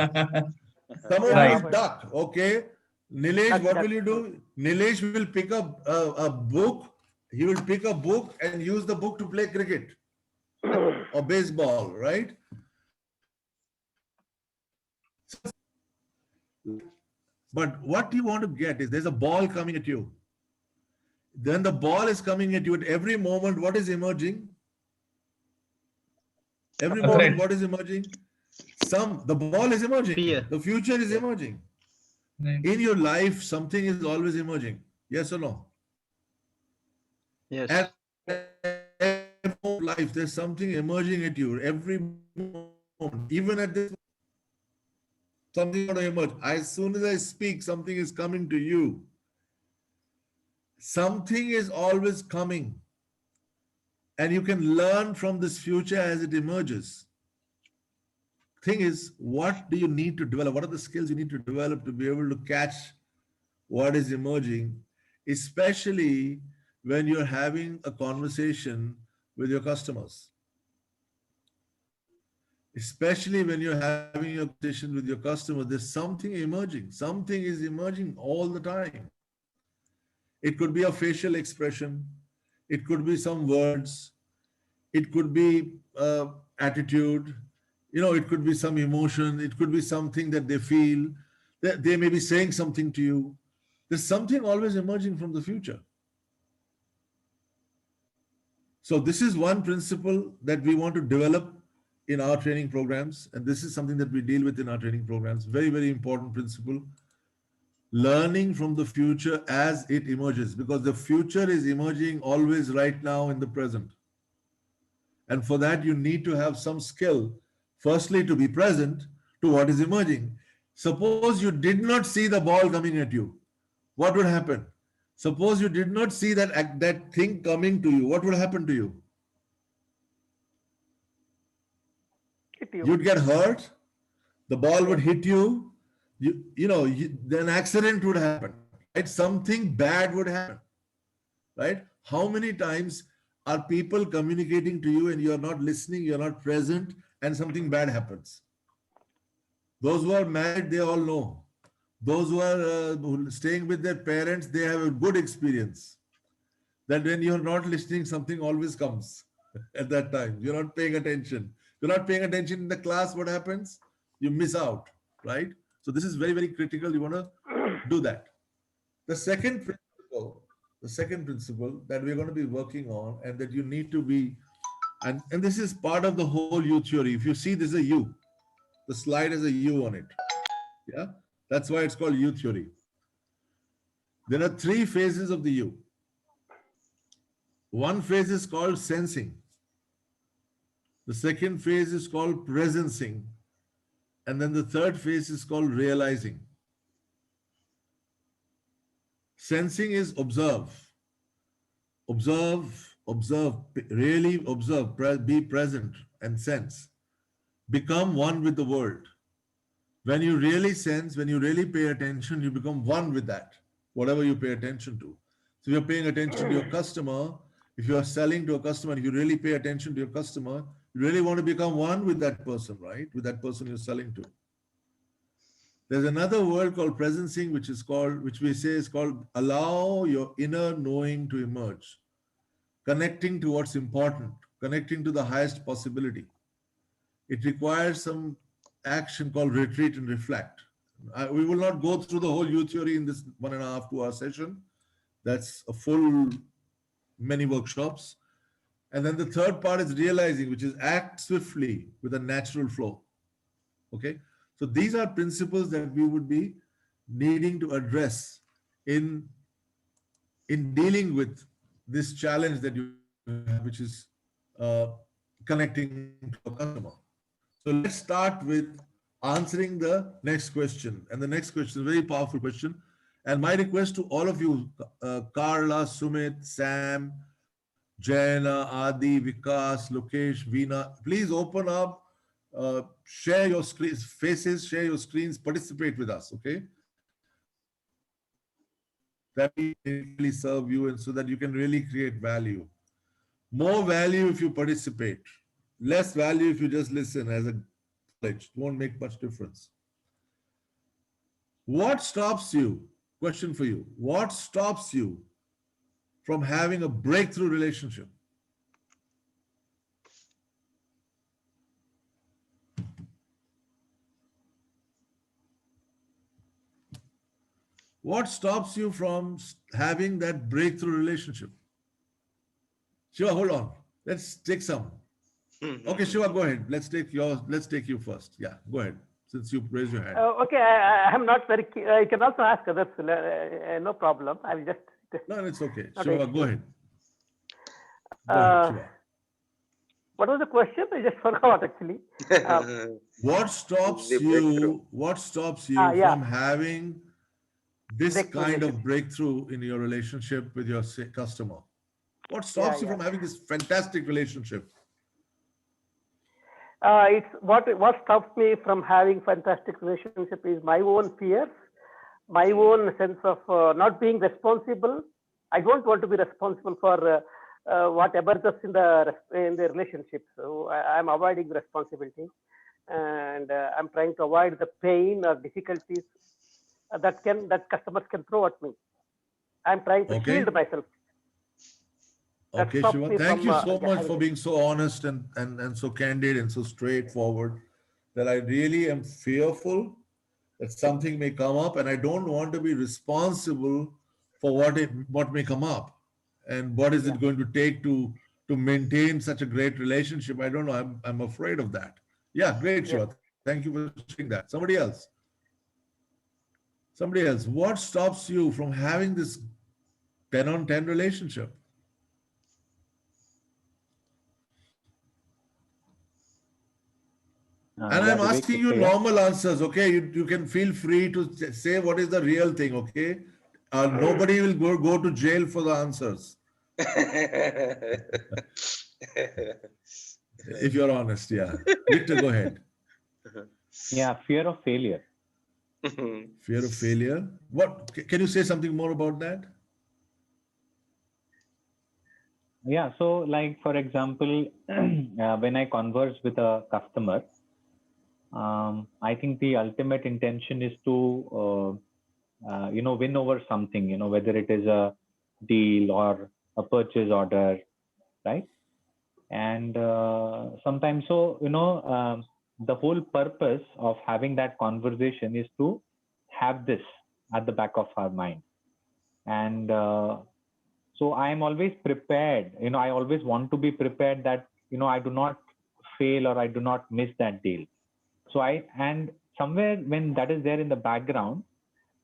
Someone Right. will duck. Okay. Nilesh, what will you do? Nilesh will pick up a book. He will pick a book and use the book to play cricket or baseball, right? But what you want to get is there's a ball coming at you. Then the ball is coming at you at every moment. What is emerging? Every A moment, threat. what is emerging? The ball is emerging. Fear. The future is emerging. Right. In your life, something is always emerging. Yes or no? Yes. At every life, there's something emerging at you every moment. Even at this, something going to emerge. As soon as I speak, something is coming to you. Something is always coming. And you can learn from this future as it emerges. Thing is, what do you need to develop? What are the skills you need to develop to be able to catch what is emerging, especially when you're having a conversation with your customers? Especially when you're having a conversation with your customer, there's something emerging. Something is emerging all the time. It could be a facial expression. It could be some words. It could be attitude. It could be some emotion. It could be something that they feel. They may be saying something to you. There's something always emerging from the future. So this is one principle that we want to develop in our training programs. And this is something that we deal with in our training programs. Very, very important principle. Learning from the future as it emerges, because the future is emerging always right now in the present. And for that, you need to have some skill, firstly, to be present to what is emerging. Suppose you did not see the ball coming at you. What would happen? Suppose you did not see that thing coming to you. What would happen to you? You'd get hurt. The ball would hit you. Then an accident would happen, right? Something bad would happen, right? How many times are people communicating to you and you're not listening, you're not present, and something bad happens? Those who are married, they all know. Those who are staying with their parents, they have a good experience that when you're not listening, something always comes at that time. You're not paying attention. You're not paying attention in the class. What happens? You miss out, right? So this is very, very critical. You want to do that. The second principle that we're going to be working on and that you need to be And this is part of the whole U theory. If you see, there's a U. The slide has a U on it. Yeah, that's why it's called U theory. There are 3 phases of the U. One phase is called sensing. The second phase is called presencing. And then the third phase is called realizing. Sensing is observe. Observe, really observe, be present and sense. Become one with the world. When you really sense, when you really pay attention, you become one with that, whatever you pay attention to. So you're paying attention to your customer. If you are selling to a customer, if you really pay attention to your customer, you really want to become one with that person, right? With that person you're selling to. There's another word called presencing, which we say is called allow your inner knowing to emerge. Connecting to what's important, connecting to the highest possibility. It requires some action called retreat and reflect. We will not go through the whole U theory in this 1.5 2 hour session. That's a full many workshops. And then the third part is realizing, which is act swiftly with a natural flow. Okay. So these are principles that we would be needing to address in dealing with this challenge that you have, which is connecting to a customer. So let's start with answering the next question. And the next question is a very powerful question. And my request to all of you, Carla, Sumit, Sam, Jaina, Adi, Vikas, Lokesh, Veena, please open up, share your faces, share your screens, participate with us, okay? That will really serve you and so that you can really create value. More value if you participate. Less value if you just listen as a knowledge. It won't make much difference. What stops you? Question for you. What stops you from having a breakthrough relationship? What stops you from having that breakthrough relationship? Shiva, hold on. Let's take some. Okay, Shiva, go ahead. Let's take you first. Yeah, go ahead. Since you raised your hand. Okay, I am not very. I can also ask others. No problem. I will just. No, it's okay. Shiva, go ahead. Shiva. What was the question? I just forgot actually. What stops you? What stops you from having this kind of breakthrough in your relationship with your customer? What stops you from having this fantastic relationship? It's what stops me from having fantastic relationship is my own fears, my own sense of not being responsible. I don't want to be responsible for what emerges in the relationship. So I'm avoiding the responsibility, and I'm trying to avoid the pain or difficulties that customers can throw at me. I'm trying to shield myself. Okay, Shiva, thank you so much for being so honest and so candid and so straightforward, that I really am fearful that something may come up and I don't want to be responsible for what may come up and what is it going to take to maintain such a great relationship. I don't know. I'm afraid of that. Yeah, great, Shiva. Thank you for sharing that. Somebody else. What stops you from having this 10-on-10 relationship? And I'm asking you normal answers, okay? You can feel free to say what is the real thing, okay? Nobody will go to jail for the answers. If you're honest, yeah. Victor, go ahead. Yeah, fear of failure. Fear of failure. What can you say something more about that? Yeah, so like for example, when I converse with a customer, I think the ultimate intention is to win over something, whether it is a deal or a purchase order, right? And sometimes, the whole purpose of having that conversation is to have this at the back of our mind. And so I am always prepared, I always want to be prepared that I do not fail or I do not miss that deal. So and somewhere when that is there in the background,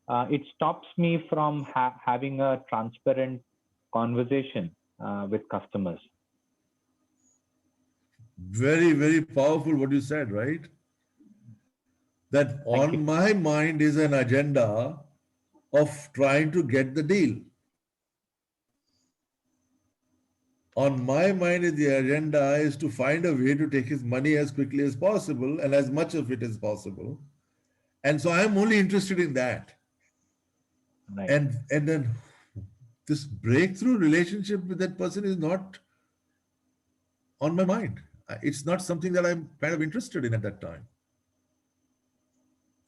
it stops me from having a transparent conversation with customers. Very, very powerful what you said, right? That on my mind is an agenda of trying to get the deal. On my mind is the agenda is to find a way to take his money as quickly as possible and as much of it as possible. And so I'm only interested in that. Right. And then this breakthrough relationship with that person is not on my mind. It's not something that I'm kind of interested in at that time.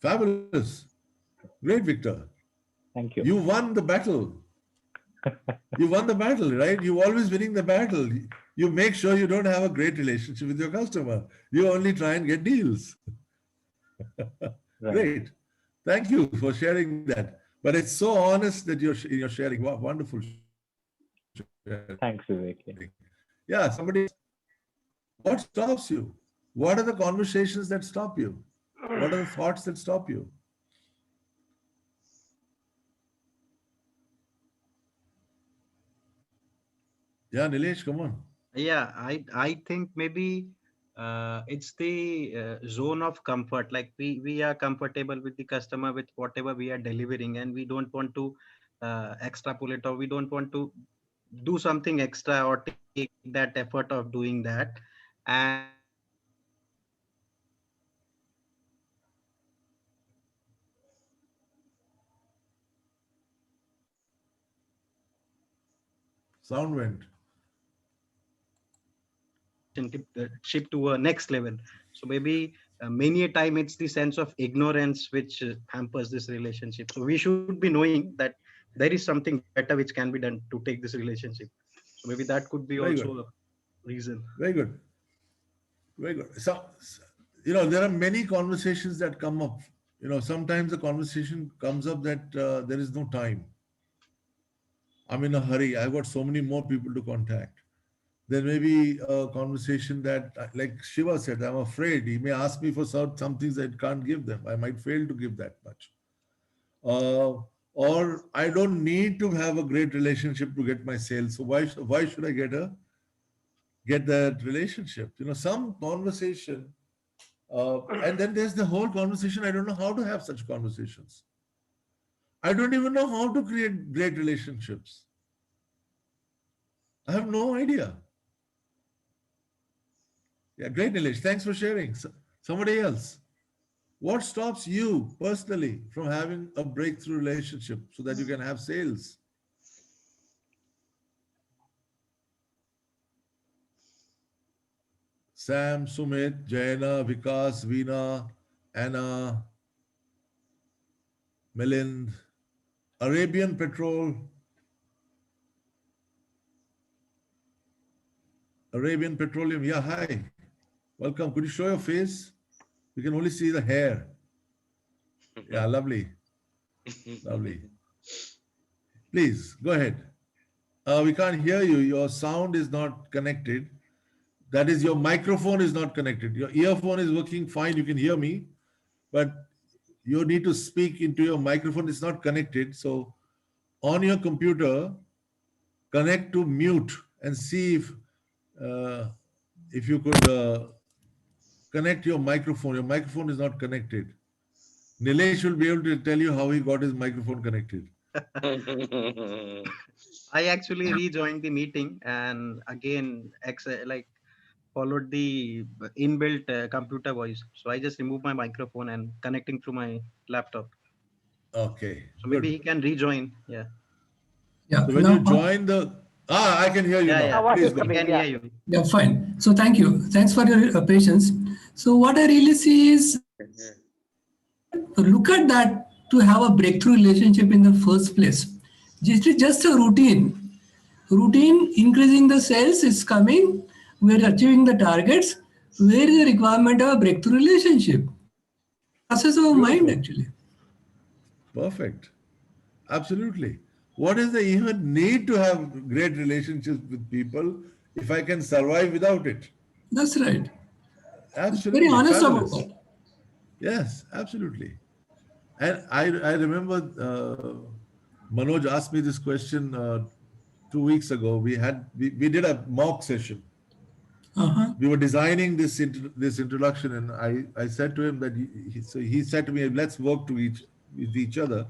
Fabulous. Great, Victor. Thank you. You won the battle. You won the battle, right? You're always winning the battle. You make sure you don't have a great relationship with your customer. You only try and get deals. Right. Great. Thank you for sharing that. But it's so honest that you're sharing. Wow, wonderful. Thanks, Vivek. Yeah, somebody. What stops you? What are the conversations that stop you? What are the thoughts that stop you? Yeah, Nilesh, come on. Yeah, I think maybe it's the zone of comfort. Like we are comfortable with the customer with whatever we are delivering, and we don't want to extrapolate, or we don't want to do something extra or take that effort of doing that. And Sound went. shift to a next level. So maybe many a time it's the sense of ignorance which hampers this relationship. So we should be knowing that there is something better which can be done to take this relationship. So maybe that could be Very also good. a reason. Very good. Very good. So, there are many conversations that come up. Sometimes the conversation comes up that there is no time. I'm in a hurry. I've got so many more people to contact. There may be a conversation that, like Shiva said, I'm afraid he may ask me for some things I can't give them. I might fail to give that much. Or I don't need to have a great relationship to get my sales. So why should I get that relationship? Some conversation, and then there's the whole conversation. I don't know how to have such conversations. I don't even know how to create great relationships. I have no idea. Yeah, great, Nilesh. Thanks for sharing. Somebody else. What stops you personally from having a breakthrough relationship so that you can have sales? Sam, Sumit, Jayana, Vikas, Veena, Anna, Milind, Arabian Petrol, Arabian Petroleum. Yeah, hi. Welcome. Could you show your face? We can only see the hair. Yeah, lovely. Lovely. Please, go ahead. We can't hear you. Your sound is not connected. That is, your microphone is not connected. Your earphone is working fine. You can hear me, but you need to speak into your microphone. It's not connected. So on your computer, connect to mute and see if you could connect your microphone. Your microphone is not connected. Nilesh will be able to tell you how he got his microphone connected. I actually rejoined the meeting and again followed the inbuilt computer voice. So I just removed my microphone and connecting through my laptop. Okay. So maybe he can rejoin. Yeah. Yeah. So when you join I can hear you now. Please go. I can hear you. Yeah, fine. So thank you. Thanks for your patience. So what I really see is look at that to have a breakthrough relationship in the first place. This is just a routine. Routine, increasing the sales is coming. We're achieving the targets. Where is the requirement of a breakthrough relationship? Process of mind, actually. Perfect. Absolutely. What is the even need to have great relationships with people if I can survive without it? That's right. Absolutely. Very honest Fabulous. about it. Yes, absolutely. And I remember Manoj asked me this question 2 weeks ago. We did a mock session. We were designing this introduction, and I said to him that he said to me, let's work with each other.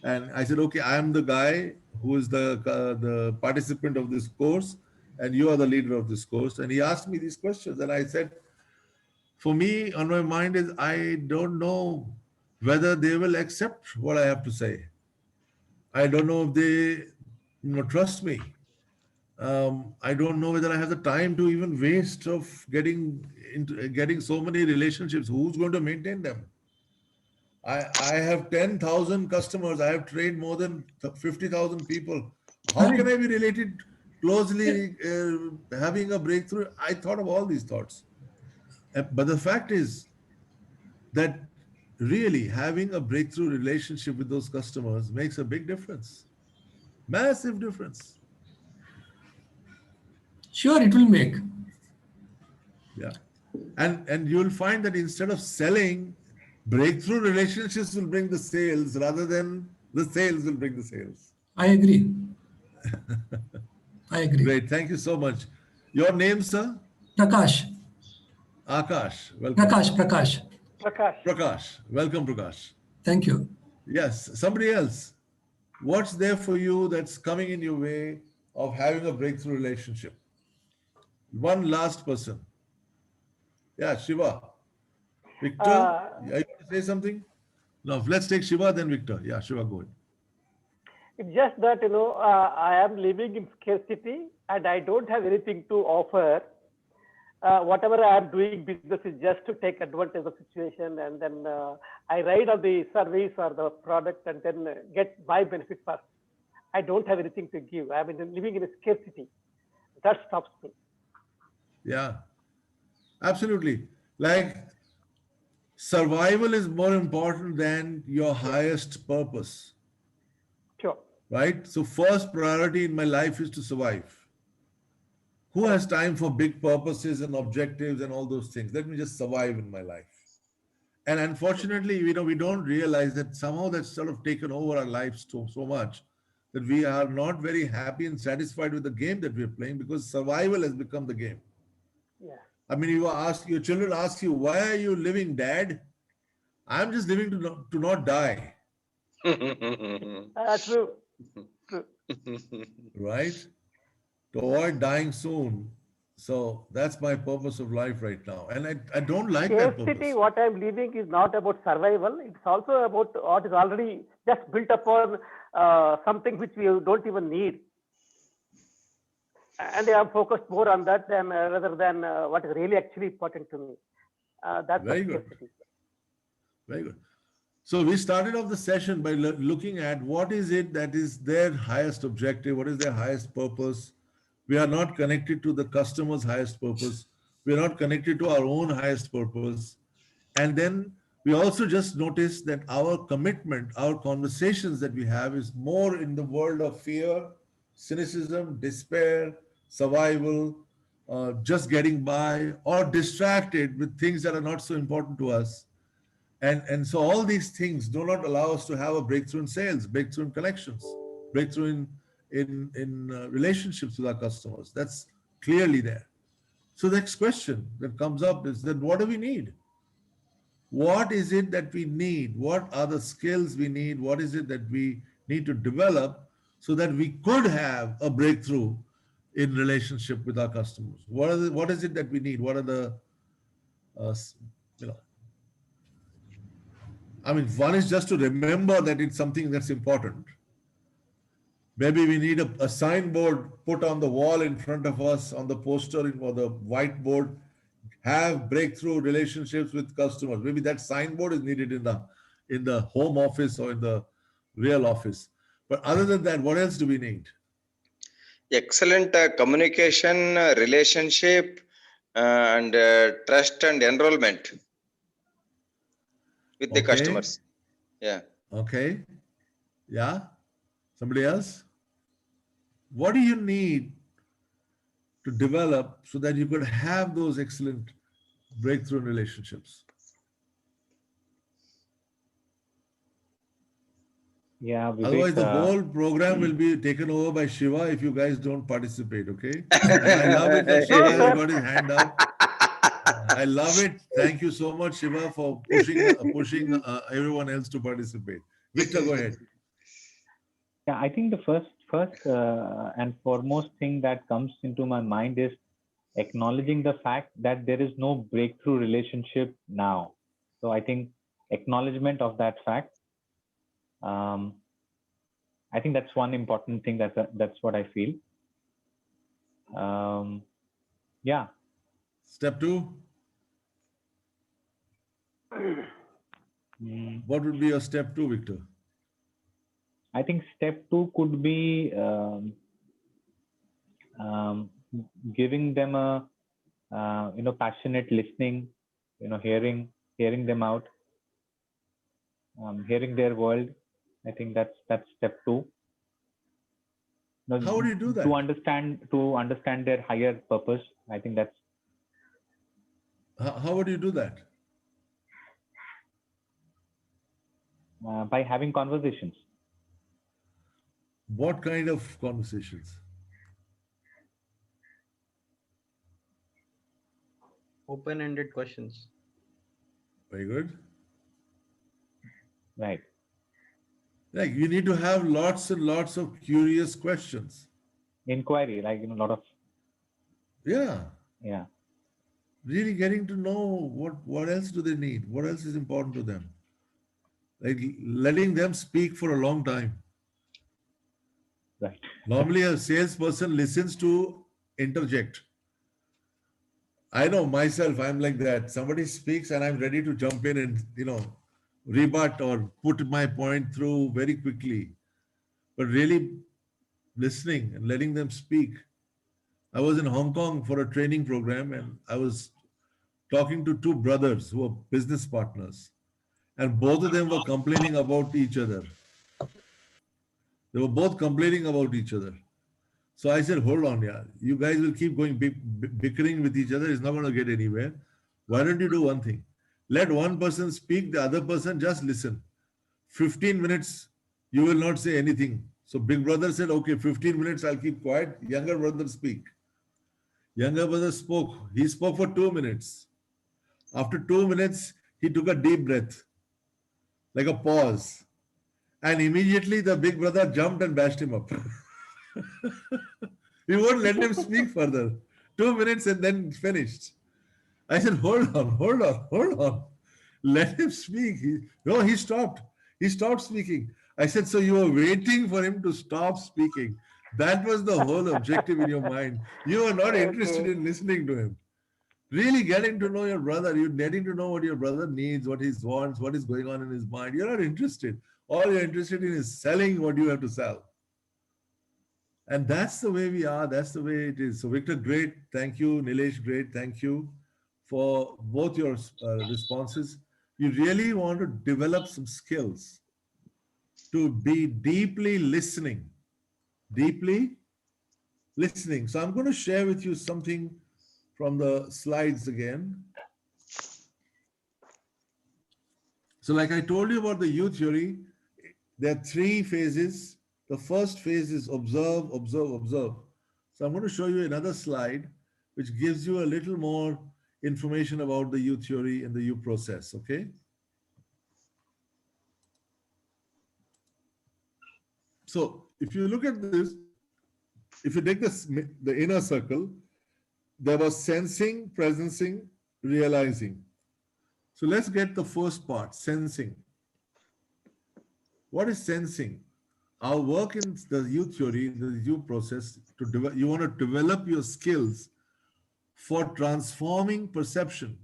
And I said, okay, I am the guy who is the participant of this course, and you are the leader of this course. And he asked me these questions, and I said, for me, on my mind is I don't know whether they will accept what I have to say. I don't know if they trust me. I don't know whether I have the time to even waste of getting so many relationships. Who's going to maintain them? I have 10,000 customers. I have trained more than 50,000 people. How can I be related closely, having a breakthrough? I thought of all these thoughts. But the fact is that really having a breakthrough relationship with those customers makes a big difference. Massive difference. Sure, it will make. Yeah. And you'll find that instead of selling, breakthrough relationships will bring the sales rather than the sales will bring the sales. I agree. I agree. Great. Thank you so much. Your name, sir? Prakash. Akash. Welcome. Prakash. Prakash. Welcome, Prakash. Thank you. Yes. Somebody else. What's there for you that's coming in your way of having a breakthrough relationship? One last person. Yeah, Shiva. Victor, you want to say something? No, let's take Shiva, then Victor. Yeah, Shiva, go ahead. It's just that, I am living in scarcity and I don't have anything to offer. Whatever I am doing business is just to take advantage of the situation, and then I ride on the service or the product and then get my benefit first. I don't have anything to give. I am living in a scarcity. That stops me. Yeah, absolutely. Like survival is more important than your highest purpose. Sure. Right? So first priority in my life is to survive. Who has time for big purposes and objectives and all those things? Let me just survive in my life. And unfortunately, we don't realize that somehow that's sort of taken over our lives so much that we are not very happy and satisfied with the game that we're playing because survival has become the game. Yeah. I mean, your children ask you, why are you living, Dad? I'm just living to not die. True. Right? To avoid dying soon. So that's my purpose of life right now. And I don't like that Scarcity, purpose. what I'm living is not about survival. It's also about what is already just built upon something which we don't even need. And I am focused more on that than rather than what is really actually important to me. That's Very good. scarcity. Very good. So we started off the session by looking at what is it that is their highest objective, what is their highest purpose. We are not connected to the customer's highest purpose. We are not connected to our own highest purpose. And then we also just noticed that our commitment, our conversations that we have is more in the world of fear, cynicism, despair, survival, just getting by, or distracted with things that are not so important to us. And so all these things do not allow us to have a breakthrough in sales, breakthrough in connections, breakthrough in relationships with our customers. That's clearly there. So the next question that comes up is that what do we need? What is it that we need? What are the skills we need? What is it that we need to develop so that we could have a breakthrough in relationship with our customers? What is it that we need? What are the, one is just to remember that it's something that's important. Maybe we need a signboard put on the wall in front of us, on the poster or the whiteboard, have breakthrough relationships with customers. Maybe that signboard is needed in the home office or in the real office. But other than that, what else do we need? Excellent communication, relationship, and trust and enrollment with the customers. Yeah. Okay. Yeah. Somebody else? What do you need to develop so that you could have those excellent breakthrough relationships? Yeah, Otherwise, Vivek, the whole program will be taken over by Shiva if you guys don't participate, okay? And I love it that Shiva has got his hand up. I love it. Thank you so much, Shiva, for pushing everyone else to participate. Victor, go ahead. yeah, I think the first and foremost thing that comes into my mind is acknowledging the fact that there is no breakthrough relationship now. So I think acknowledgement of that fact. I think that's one important thing. That's what I feel. Yeah. Step 2. What would be your step 2, Victor? I think step 2 could be giving them a passionate listening, hearing them out, hearing their world. I think that's step 2. How would you do that? To understand their higher purpose. I think that's. How would you do that? By having conversations. What kind of conversations? Open-ended questions. Very good. Right. Like you need to have lots and lots of curious questions. Inquiry, like a lot of. Yeah. Yeah. Really getting to know what else do they need? What else is important to them? Like letting them speak for a long time. Right. Normally a salesperson listens to interject. I know myself, I'm like that. Somebody speaks and I'm ready to jump in and, rebut or put my point through very quickly. But really listening and letting them speak. I was in Hong Kong for a training program and I was talking to 2 brothers who were business partners. And both of them were complaining about each other. They were both complaining about each other. So I said, hold on, yeah. You guys will keep going bickering with each other. It's not going to get anywhere. Why don't you do one thing? Let one person speak, the other person just listen. 15 minutes, you will not say anything. So big brother said, okay, 15 minutes, I'll keep quiet. Younger brother speak. Younger brother spoke. He spoke for 2 minutes. After 2 minutes, he took a deep breath, like a pause. And immediately the big brother jumped and bashed him up. He won't let him speak further. 2 minutes and then finished. I said, hold on. Let him speak. He stopped. He stopped speaking. I said, so you were waiting for him to stop speaking. That was the whole objective in your mind. You are not interested in listening to him. Really getting to know your brother. You're getting to know what your brother needs, what he wants, what is going on in his mind. You're not interested. All you're interested in is selling what you have to sell. And that's the way we are. That's the way it is. So Victor, great. Thank you. Nilesh, great. Thank you for both your responses. You really want to develop some skills to be deeply listening. Deeply listening. So I'm going to share with you something from the slides again. So like I told you about the U theory, there are 3 phases. The first phase is observe, observe, observe. So I'm going to show you another slide, which gives you a little more information about the U theory and the U process, okay? So if you look at this, if you take the inner circle, there was sensing, presencing, realizing. So let's get the first part, sensing. What is sensing? Our work in the U theory, the U process, you want to develop your skills for transforming perception.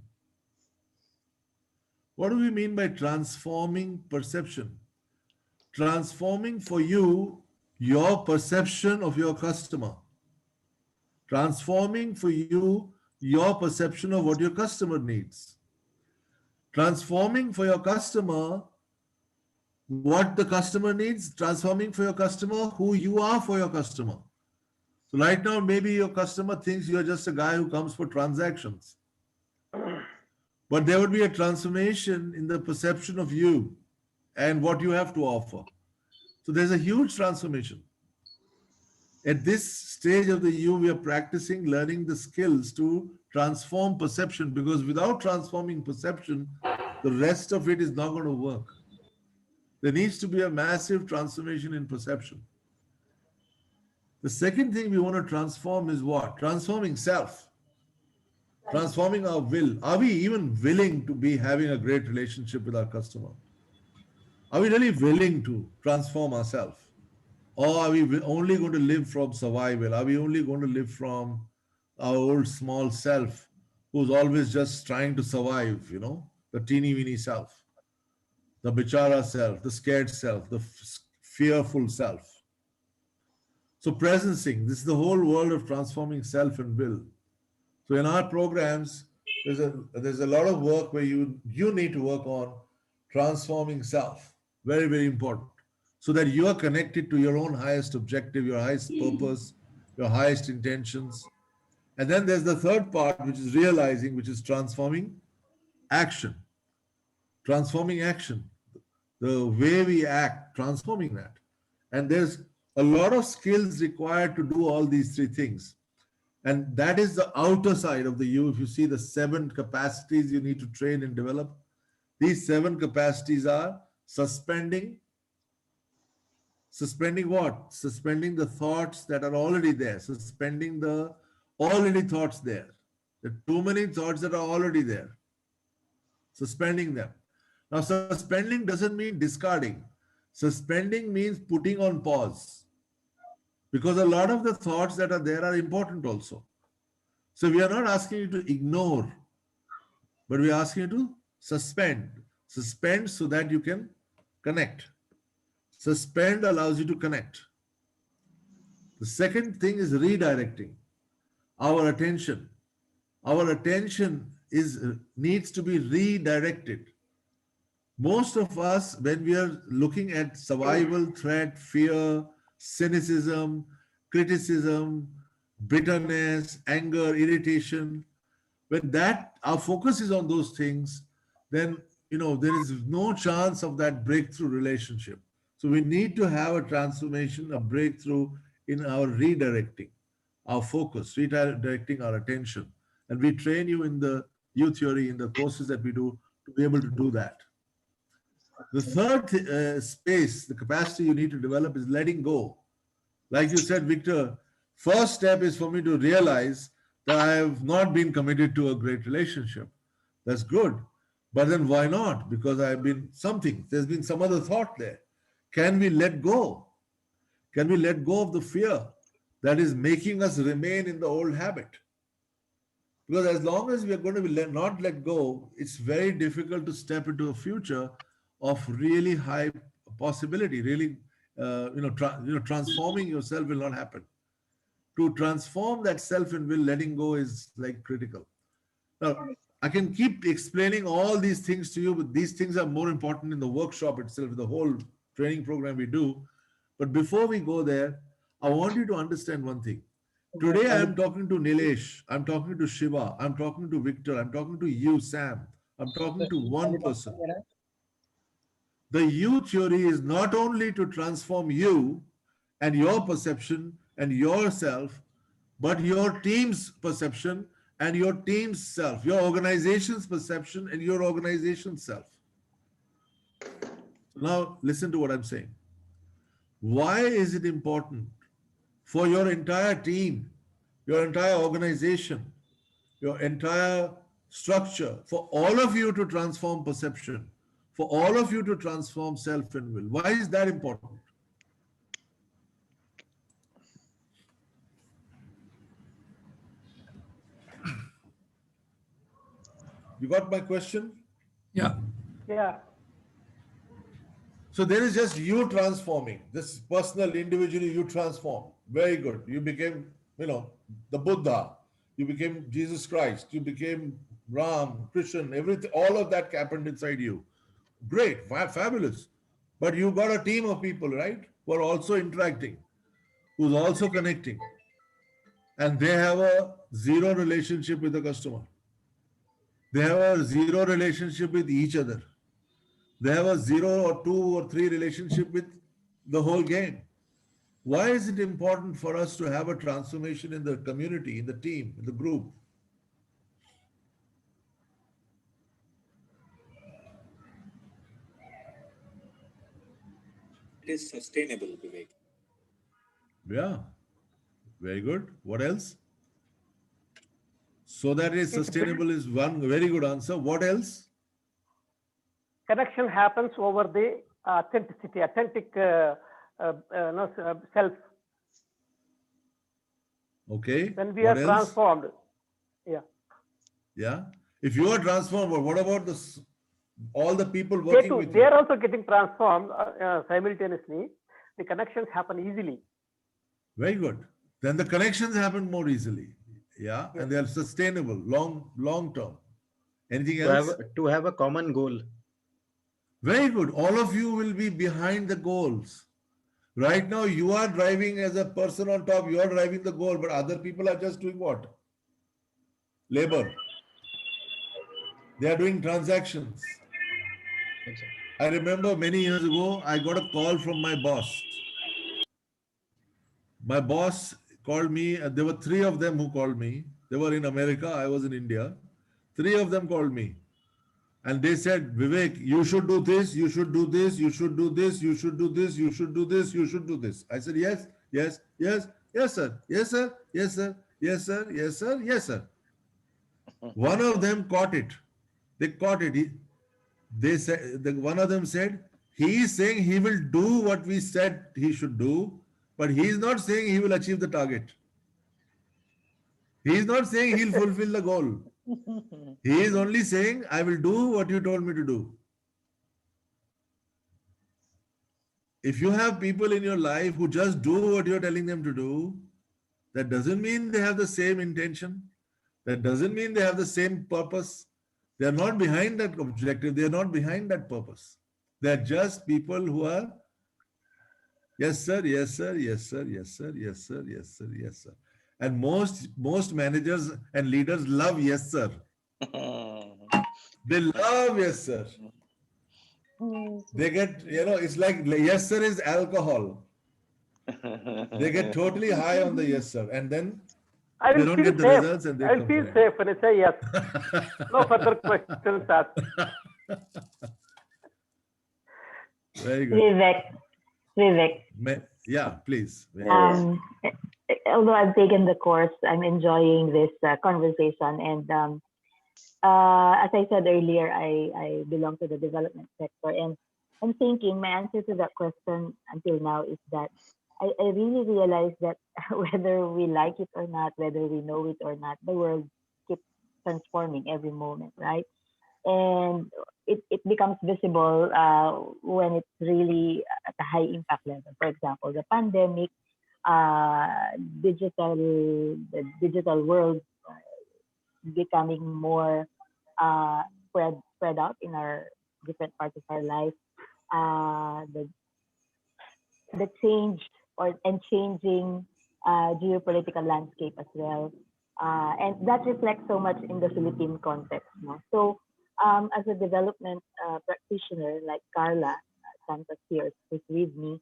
What do we mean by transforming perception? Transforming for you your perception of your customer. Transforming for you your perception of what your customer needs. Transforming for your customer what the customer needs, transforming for your customer who you are for your customer. So right now, maybe your customer thinks you're just a guy who comes for transactions. But there would be a transformation in the perception of you and what you have to offer. So there's a huge transformation. At this stage of the you, we are practicing learning the skills to transform perception, because without transforming perception, the rest of it is not going to work. There needs to be a massive transformation in perception. The second thing we want to transform is what? Transforming self. Transforming our will. Are we even willing to be having a great relationship with our customer? Are we really willing to transform ourselves? Or are we only going to live from survival? Are we only going to live from our old small self who's always just trying to survive, you know, the teeny weeny self, the bichara self, the scared self, the fearful self? So presencing, this is the whole world of transforming self and will. So in our programs, there's a lot of work where you need to work on transforming self. Very, very important. So that you are connected to your own highest objective, your highest purpose, your highest intentions. And then there's the third part, which is realizing, which is transforming action. Transforming action. The way we act, transforming that. And there's a lot of skills required to do all these three things. And that is the outer side of the you. If you see the 7 capacities you need to train and develop, these 7 capacities are suspending what? Suspending the thoughts that are already there, suspending the already thoughts there. There are too many thoughts that are already there. Suspending them. Now, suspending doesn't mean discarding. Suspending means putting on pause. Because a lot of the thoughts that are there are important also. So we are not asking you to ignore, but we are asking you to suspend. Suspend so that you can connect. Suspend allows you to connect. The second thing is redirecting our attention. Our attention needs to be redirected. Most of us, when we are looking at survival, threat, fear, cynicism, criticism, bitterness, anger, irritation, when our focus is on those things, then there is no chance of that breakthrough relationship. So we need to have a transformation, a breakthrough in our redirecting, our focus, redirecting our attention. And we train you in the U theory, in the courses that we do, to be able to do that. The third space, the capacity you need to develop is letting go. Like you said, Victor, first step is for me to realize that I have not been committed to a great relationship. That's good. But then why not? Because I've been something. There's been some other thought there. Can we let go? Can we let go of the fear that is making us remain in the old habit? Because as long as we are going to not let go, it's very difficult to step into a future of really high possibility. Really, transforming yourself will not happen. To transform that self and will, letting go is like critical. Now, I can keep explaining all these things to you, but these things are more important in the workshop itself, the whole training program we do. But before we go there, I want you to understand one thing. Today, I am talking to Nilesh, I'm talking to Shiva, I'm talking to Victor, I'm talking to you, Sam, I'm talking to one person. The U theory is not only to transform you and your perception and yourself, but your team's perception and your team's self, your organization's perception and your organization's self. So now listen to what I'm saying. Why is it important for your entire team, your entire organization, your entire structure, for all of you to transform perception, for all of you to transform self and will? Why is that important? You got my question? Yeah. Yeah. So there is just you transforming, this personal, individually you transform. Very good. You became, the Buddha. You became Jesus Christ. You became Ram, Krishna, everything. All of that happened inside you. Great, fabulous. But you got a team of people, right? Who are also interacting, who's also connecting. and they have a zero relationship with the customer. They have a zero relationship with each other. They have a 0 or 2 or 3 relationship with the whole game. Why is it important for us to have a transformation in the community, in the team, in the group? It is sustainable, Vivek. Yeah, very good. What else? So that is sustainable is one very good answer. What else? Connection happens over the authenticity, authentic self. Okay. When we What are else? transformed. Yeah. Yeah. If you are transformed, what about all the people working with They you? are also getting transformed simultaneously. The connections happen easily. Very good. Then the connections happen more easily. Yeah. And they are sustainable, long term. Anything else? To have a common goal. Very good. All of you will be behind the goals. Right now, you are driving as a person on top, you are driving the goal, but other people are just doing what? Labor. They are doing transactions. I remember many years ago, I got a call from my boss. My boss called me, and there were 3 of them who called me. They were in America, I was in India. 3 of them called me. And they said, Vivek, you should do this, you should do this, you should do this, you should do this, you should do this, you should do this. I said, yes, yes, yes, yes, sir, yes, sir, yes, sir, yes, sir, yes, sir, yes, sir. One of them caught it. They caught it. They said, one of them said, he is saying he will do what we said he should do, but he is not saying he will achieve the target. He is not saying he'll fulfill the goal. He is only saying, I will do what you told me to do. If you have people in your life who just do what you're telling them to do, that doesn't mean they have the same intention. That doesn't mean they have the same purpose. They are not behind that objective. They are not behind that purpose. They are just people who are, yes, sir, yes, sir, yes, sir, yes, sir, yes, sir, yes, sir, yes, sir. And most managers and leaders love yes, sir. They love yes, sir. They get, it's like yes, sir is alcohol. They get totally high on the yes, sir. And then I they will don't feel get the safe. results and they I will feel complain. safe when I say yes. No further questions asked. Very good. Vivek. Yeah, please. Although I've taken the course, I'm enjoying this conversation. And as I said earlier, I belong to the development sector. And I'm thinking my answer to that question until now is that I really realize that whether we like it or not, whether we know it or not, the world keeps transforming every moment, right? And it becomes visible when it's really at a high impact level. For example, the pandemic, the digital world becoming more spread out in our different parts of our life. The change and changing geopolitical landscape as well. And that reflects so much in the Philippine context. No? So as a development practitioner like Carla Santos here, who's with me,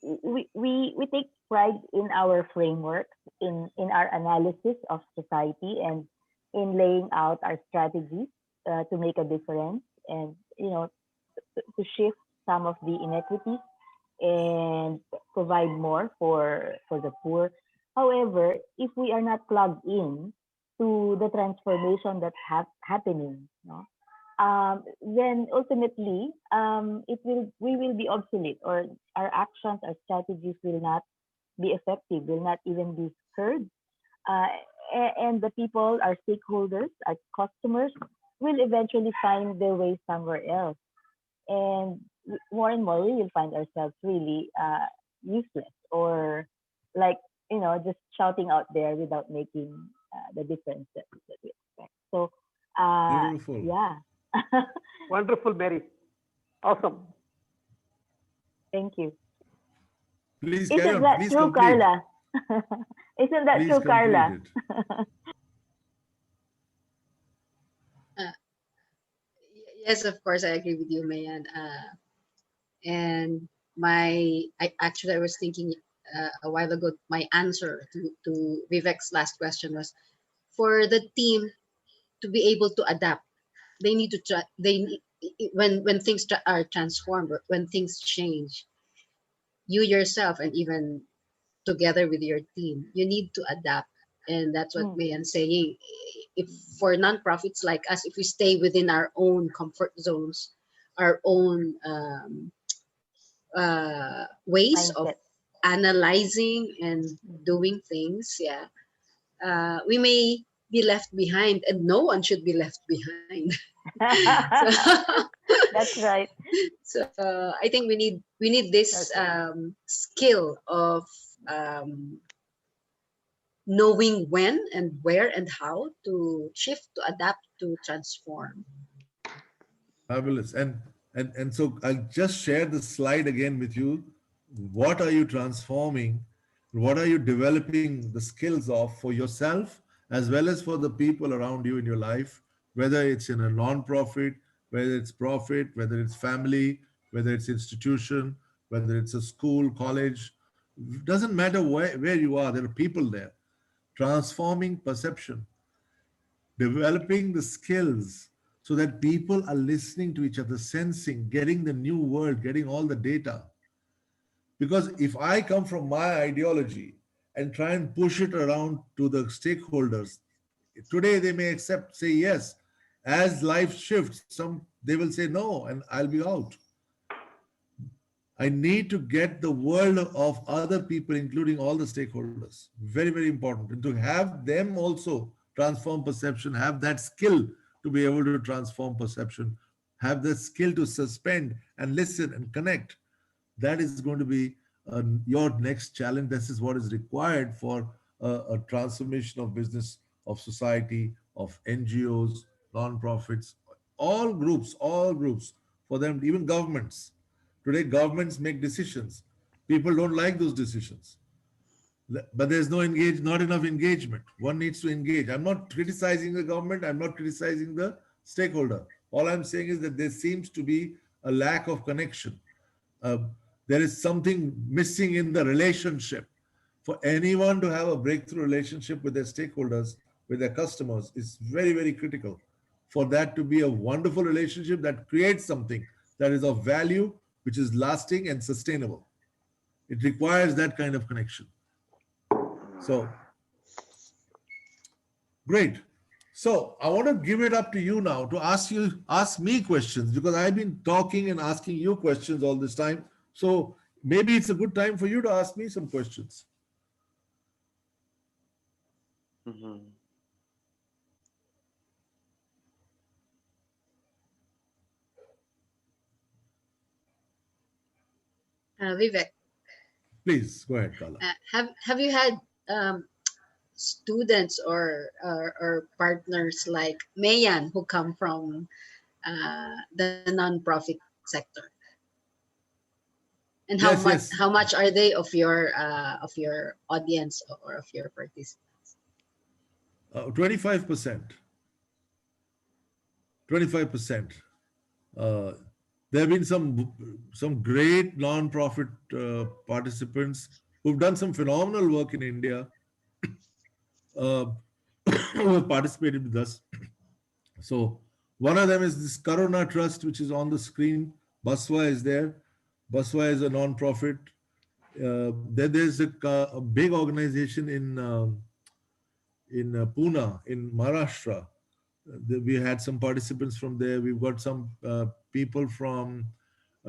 we take pride in our framework, in our analysis of society, and in laying out our strategies to make a difference, and to shift some of the inequities and provide more for the poor. However, if we are not plugged in to the transformation that's happening, then ultimately we will be obsolete, or our actions, our strategies will not be effective, will not even be heard, and the people, our stakeholders, our customers, will eventually find their way somewhere else, and more we will find ourselves really useless, or like just shouting out there without making the difference that we expect. So Beautiful. yeah. Wonderful, Mary. Awesome. Thank you. Please Isn't carry on. that Please true, complete. Carla? Isn't that Please true, complete Carla? it. Yes, of course, I agree with you, Mayan. And I was thinking a while ago, my answer to Vivek's last question was for the team to be able to adapt. They need to try, when things are transformed, or when things change, you yourself and even together with your team, you need to adapt. And that's what Mayan's saying. If for nonprofits like us, if we stay within our own comfort zones, our own ways of Mindset. analyzing and doing things, we may be left behind, and no one should be left behind. That's right. So I think we need this skill of knowing when and where and how to shift, to adapt, to transform. Fabulous. And so I'll just share the slide again with you. What are you transforming? What are you developing the skills of for yourself as well as for the people around you in your life, whether it's in a non-profit, whether it's profit, whether it's family, whether it's institution, whether it's a school, college, doesn't matter where you are, there are people there. Transforming perception, developing the skills so that people are listening to each other, sensing, getting the new world, getting all the data. Because if I come from my ideology and try and push it around to the stakeholders, today they may accept, say yes. As life shifts, they will say no, and I'll be out. I need to get the world of other people, including all the stakeholders. Very, very important. And to have them also transform perception, have that skill to be able to transform perception, have the skill to suspend and listen and connect. That is going to be your next challenge. This is what is required for a transformation of business, of society, of NGOs, non-profits, all groups, for them, even governments. Today, governments make decisions. People don't like those decisions. But there's not enough engagement. One needs to engage. I'm not criticizing the government. I'm not criticizing the stakeholder. All I'm saying is that there seems to be a lack of connection. There is something missing in the relationship. For anyone to have a breakthrough relationship with their stakeholders, with their customers, is very, very critical. For that to be a wonderful relationship that creates something that is of value, which is lasting and sustainable. It requires that kind of connection. So, great. So I want to give it up to you now to ask me questions, because I've been talking and asking you questions all this time. So maybe it's a good time for you to ask me some questions. Vivek, please go ahead, Carla. Have you had students or partners like Mayan who come from the nonprofit sector? And how much are they of your audience or of your participants? 25%. 25%. There have been some great non-profit participants who've done some phenomenal work in India, who have participated with us. So one of them is this Karuna Trust, which is on the screen. Baswa is there. Baswa is a non-profit. Then there's a big organization in Pune, in Maharashtra. We had some participants from there. We've got some people from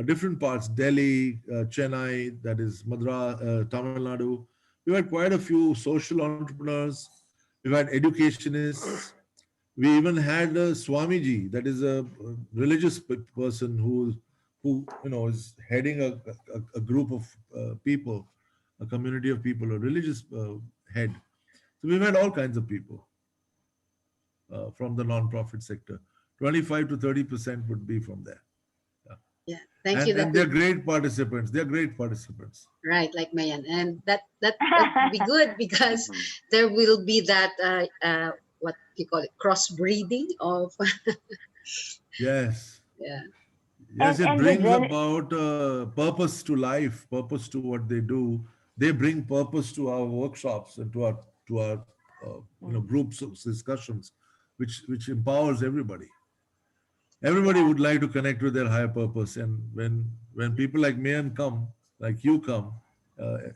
different parts, Delhi, Chennai, that is Madras, Tamil Nadu. We've had quite a few social entrepreneurs. We've had educationists. We even had a Swamiji, that is a religious person who is heading a group of people, a community of people, a religious head. So we've had all kinds of people from the non-profit sector. 25 to 30% would be from there. Yeah, thank you. And they're great participants. They're great participants. Right, like Mayan, and that would be good because there will be that what you call it, crossbreeding of Yes. yeah. Yes, it And brings about purpose to life, purpose to what they do. They bring purpose to our workshops and to our groups of discussions, which empowers everybody. Everybody would like to connect with their higher purpose, and when people like Mayan come, like you come,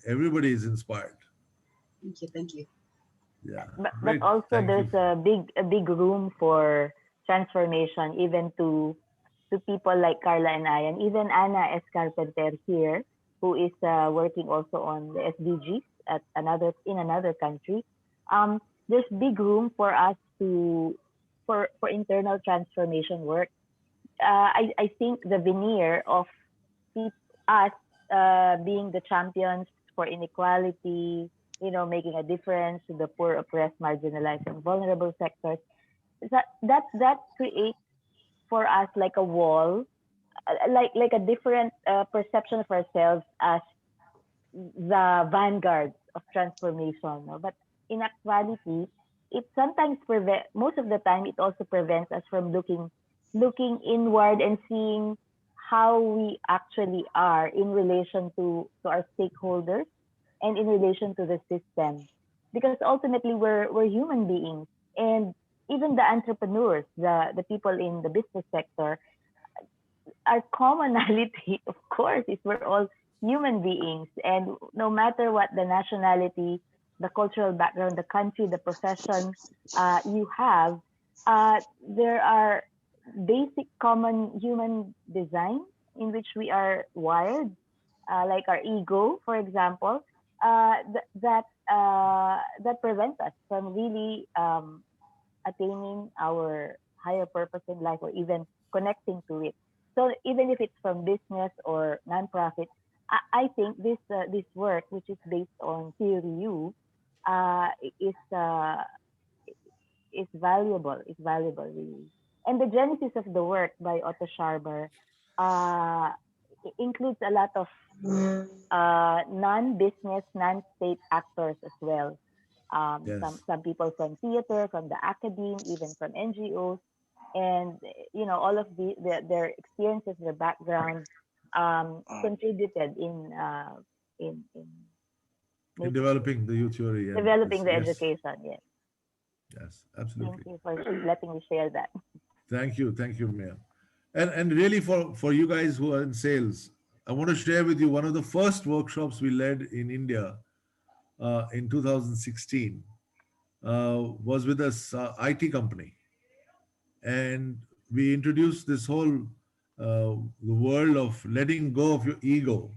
everybody is inspired. Thank you, thank you. Yeah. But Great. also Thank you. there's a big room for transformation, even to people like Carla and I, and even Anna Escarpenter here, who is working also on the SDGs at another country. There's big room for us for internal transformation work. I think the veneer of us being the champions for inequality, making a difference to the poor, oppressed, marginalized, and vulnerable sectors, that creates for us like a wall, like a different perception of ourselves as the vanguard of transformation. No? But in actuality, it sometimes most of the time it also prevents us from looking inward and seeing how we actually are in relation to our stakeholders and in relation to the system. Because ultimately we're human beings, and even the entrepreneurs, the people in the business sector, our commonality, of course, is we're all human beings, and no matter what the nationality, the cultural background, the country, the profession you have, there are basic common human design in which we are wired, like our ego, for example, that prevents us from really attaining our higher purpose in life, or even connecting to it. So even if it's from business or nonprofit, I think this work, which is based on Theory U, is valuable. It's valuable, really. And the genesis of the work by Otto Scharber includes a lot of non-business, non-state actors as well. Yes. Some people from theater, from the academe, even from NGOs, and all of their experiences, their background contributed in developing the youth theory. And developing the yes. education. Yes. Yes, absolutely. Thank you for letting me share that. Thank you, Mia. And really for you guys who are in sales, I want to share with you one of the first workshops we led in India in 2016 was with this IT company. And we introduced this whole the world of letting go of your ego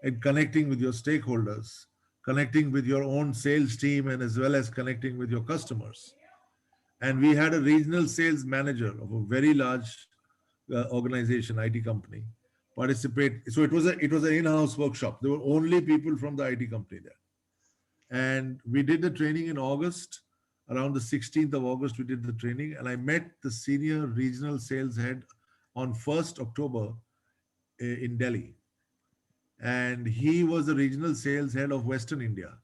and connecting with your stakeholders, connecting with your own sales team, and as well as connecting with your customers. And we had a regional sales manager of a very large organization, IT company, participate. So it was an in-house workshop. There were only people from the IT company there. And we did the training in August. Around the 16th of August, we did the training, and I met the senior regional sales head on 1st October in Delhi. And he was the regional sales head of Western India.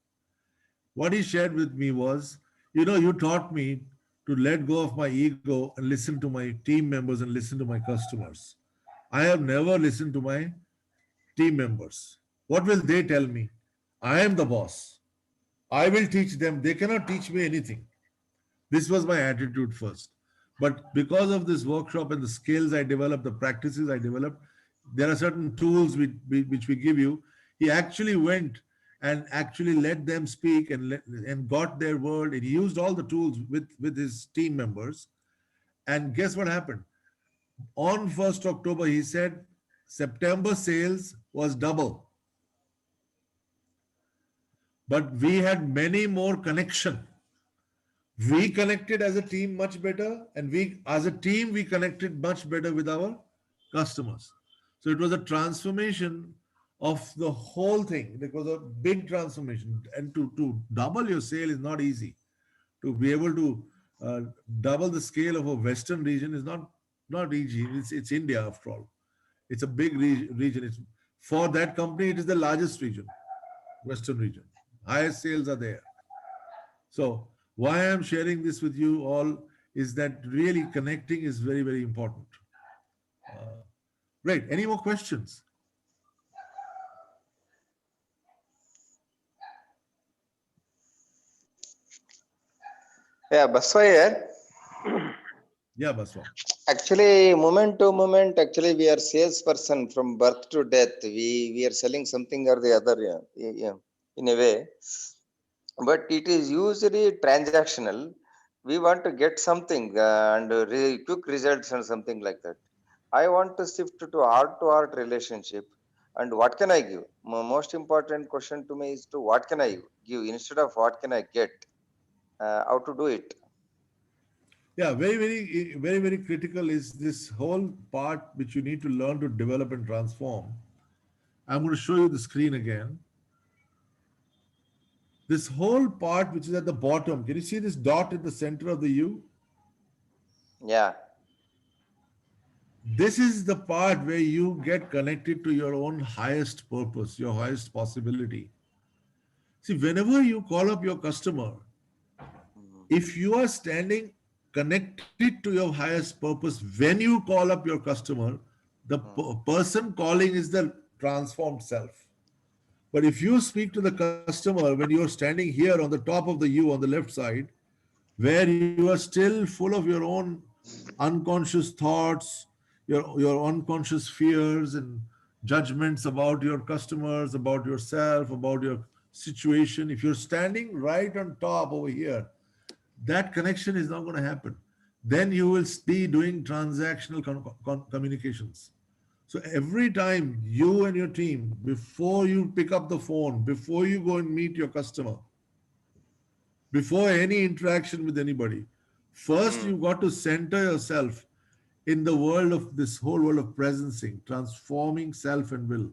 What he shared with me was, you taught me to let go of my ego and listen to my team members and listen to my customers. I have never listened to my team members. What will they tell me? I am the boss. I will teach them. They cannot teach me anything. This was my attitude first. But because of this workshop and the skills I developed, the practices I developed, there are certain tools which we give you. He actually went and actually let them speak and got their word. And he used all the tools with his team members. And guess what happened? On 1st October, he said September sales was double. But we had many more connection. We connected as a team much better, and as a team we connected much better with our customers. So it was a transformation of the whole thing. It was a big transformation, and to double your sale is not easy. To be able to double the scale of a Western region is not easy. It's India after all. It's a big region. It's for that company, it is the largest region, Western region. Highest sales are there. So why I'm sharing this with you all is that really connecting is very, very important. Right. Any more questions? Yeah, Baswa here. Yeah, Baswa. Actually, moment to moment, actually, we are salesperson from birth to death. We are selling something or the other, in a way. But it is usually transactional. We want to get something and quick results and something like that. I want to shift to heart relationship. And what can I give? Most important question to me is to what can I give instead of what can I get? How to do it? Yeah, very critical is this whole part which you need to learn to develop and transform. I'm going to show you the screen again. This whole part which is at the bottom, can you see this dot in the center of the U? Yeah. This is the part where you get connected to your own highest purpose, your highest possibility. See, whenever you call up your customer, if you are standing connected to your highest purpose, when you call up your customer, the person calling is the transformed self. But if you speak to the customer when you're standing here on the top of the U on the left side, where you are still full of your own unconscious thoughts, your unconscious fears and judgments about your customers, about yourself, about your situation, if you're standing right on top over here, that connection is not going to happen. Then you will be doing transactional communications. So every time you and your team, before you pick up the phone, before you go and meet your customer, before any interaction with anybody, first you've got to center yourself in the world of this whole world of presencing, transforming self and will.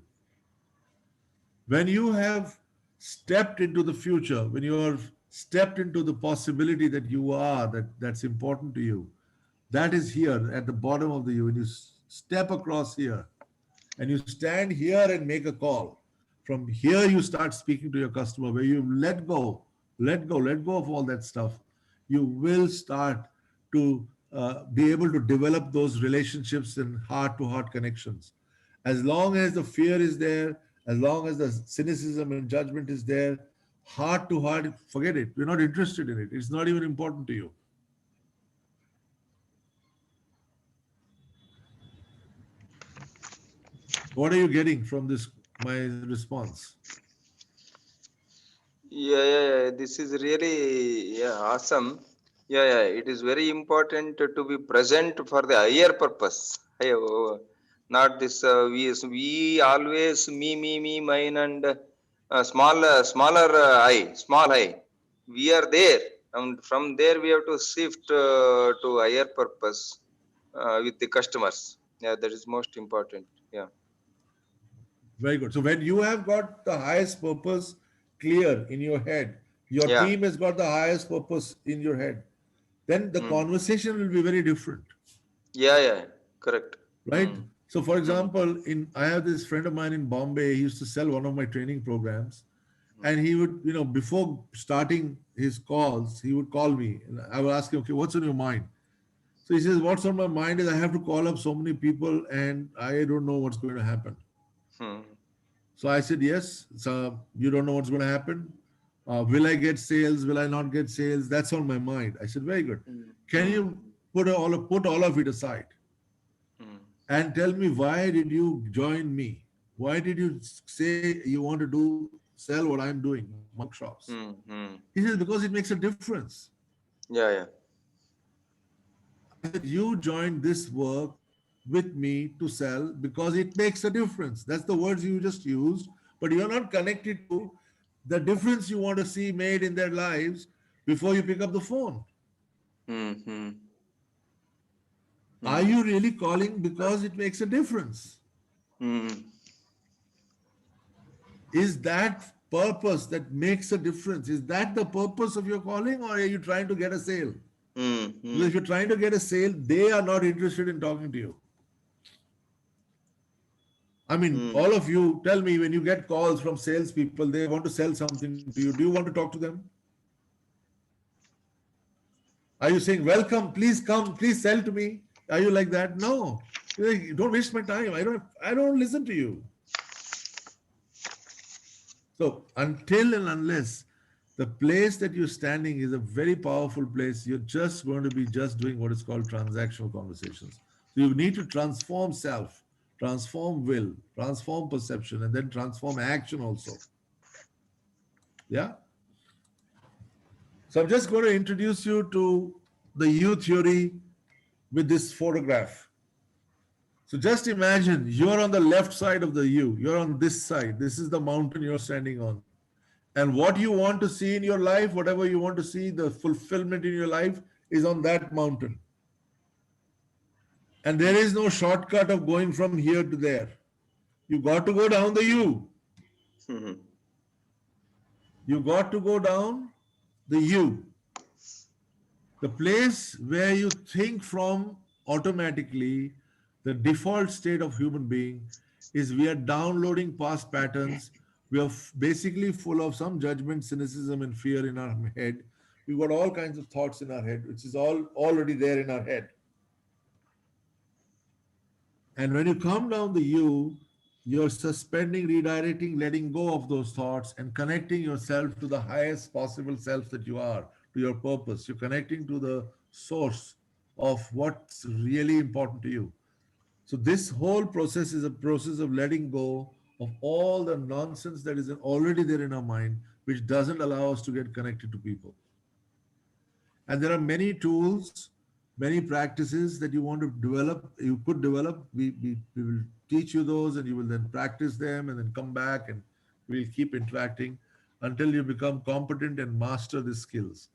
When you have stepped into the future, when you are stepped into the possibility that you are, that's important to you, that is here at the bottom of the U. When you step across here and you stand here and make a call, from here you start speaking to your customer, where you let go of all that stuff. You will start to be able to develop those relationships and heart-to-heart connections. As long as the fear is there, as long as the cynicism and judgment is there, heart-to-heart, forget it. We're not interested in it. It's not even important to you. What are you getting from this, my response? Yeah. This is really awesome. Yeah. It is very important to be present for the higher purpose. Not this. We always me, mine, and small I. We are there, and from there we have to shift to higher purpose with the customers. Yeah, that is most important. Yeah. Very good. So when you have got the highest purpose clear in your head, your team has got the highest purpose in your head, then the conversation will be very different. Yeah. Correct. Right? So for example, I have this friend of mine in Bombay, he used to sell one of my training programs. And he would, before starting his calls, he would call me and I would ask him, okay, what's on your mind? So he says, what's on my mind is I have to call up so many people and I don't know what's going to happen. So I said, yes. So you don't know what's going to happen. Will I get sales? Will I not get sales? That's on my mind. I said, very good. Can you put all of it aside and tell me, why did you join me? Why did you say you want to sell what I'm doing, workshops? He says, because it makes a difference. Yeah. I said, you joined this work with me to sell because it makes a difference. That's the words you just used, but you're not connected to the difference you want to see made in their lives before you pick up the phone. Are you really calling because it makes a difference? Is that purpose that makes a difference? Is that the purpose of your calling, or are you trying to get a sale? Because if you're trying to get a sale, they are not interested in talking to you. I mean, all of you tell me, when you get calls from salespeople, they want to sell something to you. Do you want to talk to them? Are you saying, welcome, please come, please sell to me? Are you like that? No. You're like, don't waste my time. I don't listen to you. So until and unless the place that you're standing is a very powerful place, you're just going to be just doing what is called transactional conversations. So you need to transform self, transform will, transform perception, and then transform action also. Yeah. So I'm just going to introduce you to the U theory with this photograph. So just imagine you're on the left side of the U, you're on this side. This is the mountain you're standing on. And what you want to see in your life, whatever you want to see, the fulfillment in your life is on that mountain. And there is no shortcut of going from here to there. You got to go down the U. You got to go down the U. The place where you think from automatically, the default state of human being is we are downloading past patterns. We are basically full of some judgment, cynicism, and fear in our head. We've got all kinds of thoughts in our head, which is all already there in our head. And when you come down the U, you're suspending, redirecting, letting go of those thoughts and connecting yourself to the highest possible self that you are, to your purpose. You're connecting to the source of what's really important to you. So this whole process is a process of letting go of all the nonsense that is already there in our mind, which doesn't allow us to get connected to people. And there are many tools, many practices that you want to develop, you could develop. We will teach you those, and you will then practice them and then come back, and we'll keep interacting until you become competent and master the skills.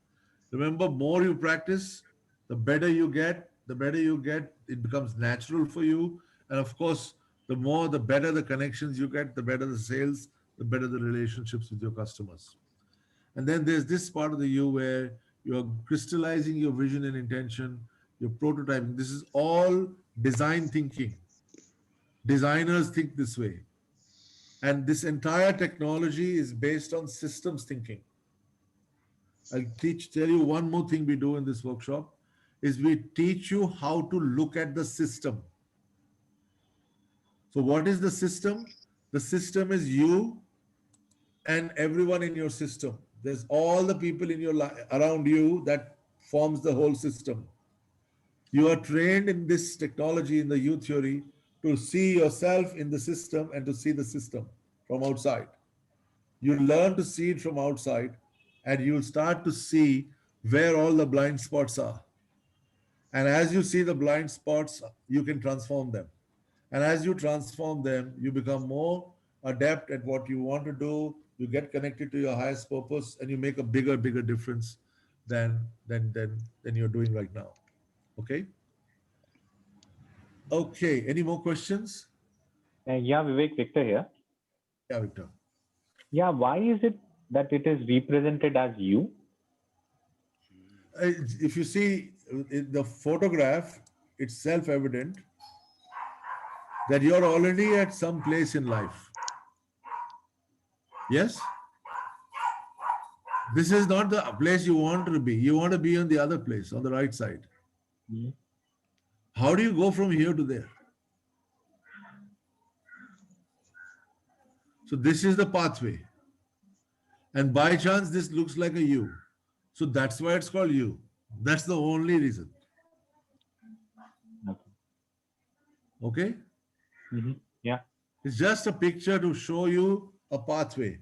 Remember, more you practice, the better you get, it becomes natural for you. And of course, the more, the better the connections you get, the better the sales, the better the relationships with your customers. And then there's this part of the you where you're crystallizing your vision and intention, you're prototyping. This is all design thinking. Designers think this way. And this entire technology is based on systems thinking. I'll tell you one more thing we do in this workshop is we teach you how to look at the system. So what is the system? The system is you and everyone in your system. There's all the people in your life around you that forms the whole system. You are trained in this technology, in the U theory, to see yourself in the system and to see the system from outside. You learn to see it from outside, and you'll start to see where all the blind spots are. And as you see the blind spots, you can transform them. And as you transform them, you become more adept at what you want to do. You get connected to your highest purpose, and you make a bigger difference than you're doing right now. Okay? Okay, any more questions? Yeah, Vivek, Victor here. Yeah, Victor. Yeah, why is it that it is represented as you? If you see in the photograph, it's self-evident that you're already at some place in life. Yes? This is not the place you want to be. You want to be on the other place, on the right side. Mm-hmm. How do you go from here to there? So this is the pathway. And by chance, this looks like a U. So that's why it's called U. That's the only reason. Okay? Mm-hmm. Yeah. It's just a picture to show you a pathway.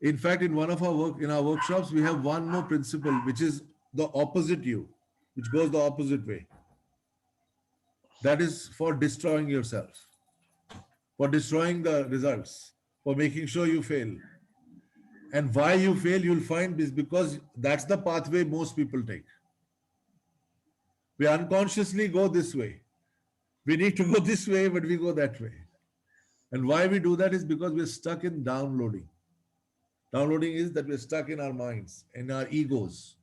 In fact, in one of our workshops, we have one more principle, which is the opposite U, which goes the opposite way. That is for destroying yourself, for destroying the results, for making sure you fail. And why you fail, you'll find is because that's the pathway most people take. We unconsciously go this way. We need to go this way, but we go that way. And why we do that is because we're stuck in downloading. Downloading is that we're stuck in our minds, in our egos.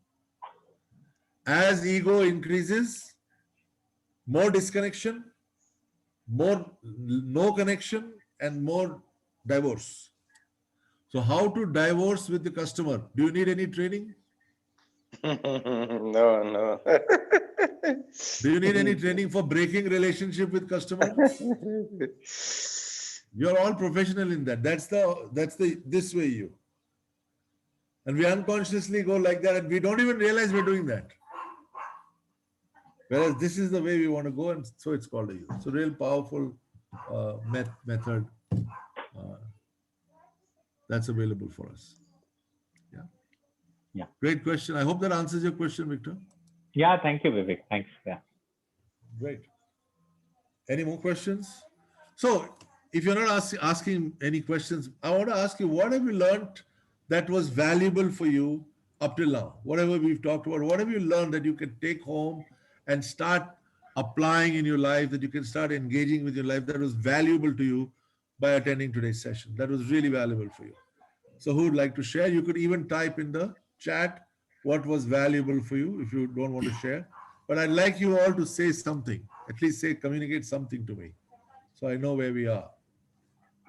As ego increases, more disconnection, more no connection and more divorce. So how to divorce with the customer? Do you need any training? No, no. Do you need any training for breaking relationship with customer? You're all professional in that. That's the this way you. And we unconsciously go like that and we don't even realize we're doing that. Whereas this is the way we want to go, and so it's called a use. So real powerful method that's available for us. Yeah. Yeah. Great question. I hope that answers your question, Victor. Yeah, thank you, Vivek. Thanks. Yeah. Great. Any more questions? So if you're not asking any questions, I want to ask you, what have you learned that was valuable for you up till now? Whatever we've talked about, what have you learned that you can take home and start applying in your life, that you can start engaging with your life, that was valuable to you by attending today's session? That was really valuable for you. So who would like to share? You could even type in the chat what was valuable for you if you don't want to share. But I'd like you all to say something, at least say, communicate something to me, so I know where we are.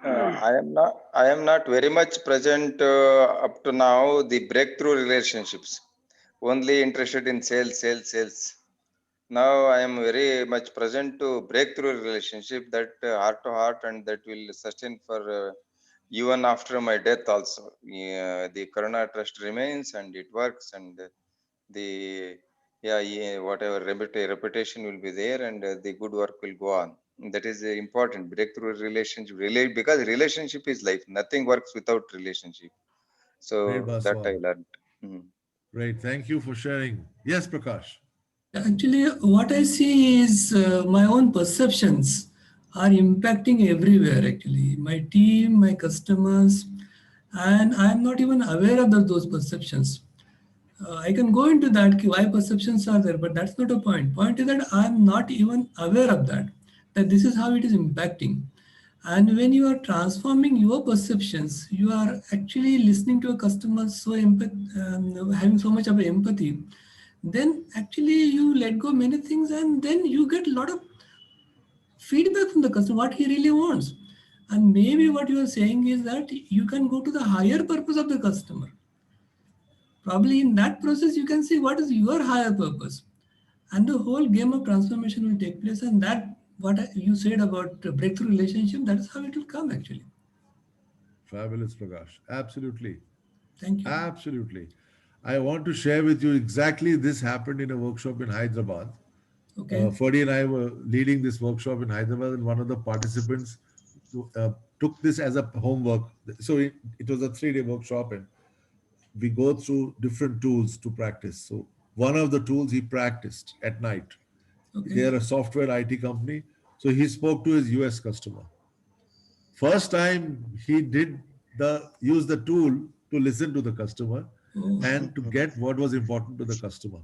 I am not very much present up to now the breakthrough relationships. Only interested in sales. Now I am very much present to breakthrough relationship, that heart to heart, and that will sustain for even after my death also. The Corona Trust remains and it works, and the whatever reputation will be there, and the good work will go on. That is important. Breakthrough relationship, because relationship is life. Nothing works without relationship. Great, So that I Baswan. learned. Mhm. Great. Thank you for sharing. Yes, Prakash. Actually, what I see is my own perceptions are impacting everywhere, actually. My team, my customers, and I'm not even aware of those perceptions. I can go into that, why perceptions are there, but that's not a point. Point is that I'm not even aware of that this is how it is impacting. And when you are transforming your perceptions, you are actually listening to a customer having so much of empathy, then actually you let go many things, and then you get a lot of feedback from the customer, what he really wants. And maybe what you are saying is that you can go to the higher purpose of the customer. Probably in that process, you can see what is your higher purpose. And the whole game of transformation will take place. And that, what you said about breakthrough relationship, that is how it will come actually. Fabulous, Prakash. Absolutely. Thank you. Absolutely. I want to share with you exactly this happened in a workshop in Hyderabad. Okay. Ferdy and I were leading this workshop in Hyderabad, and one of the participants took this as a homework. So it was a 3-day workshop, and we go through different tools to practice. So one of the tools he practiced at night. Okay. They are a software IT company. So he spoke to his US customer. First time he did use the tool to listen to the customer and to get what was important to the customer.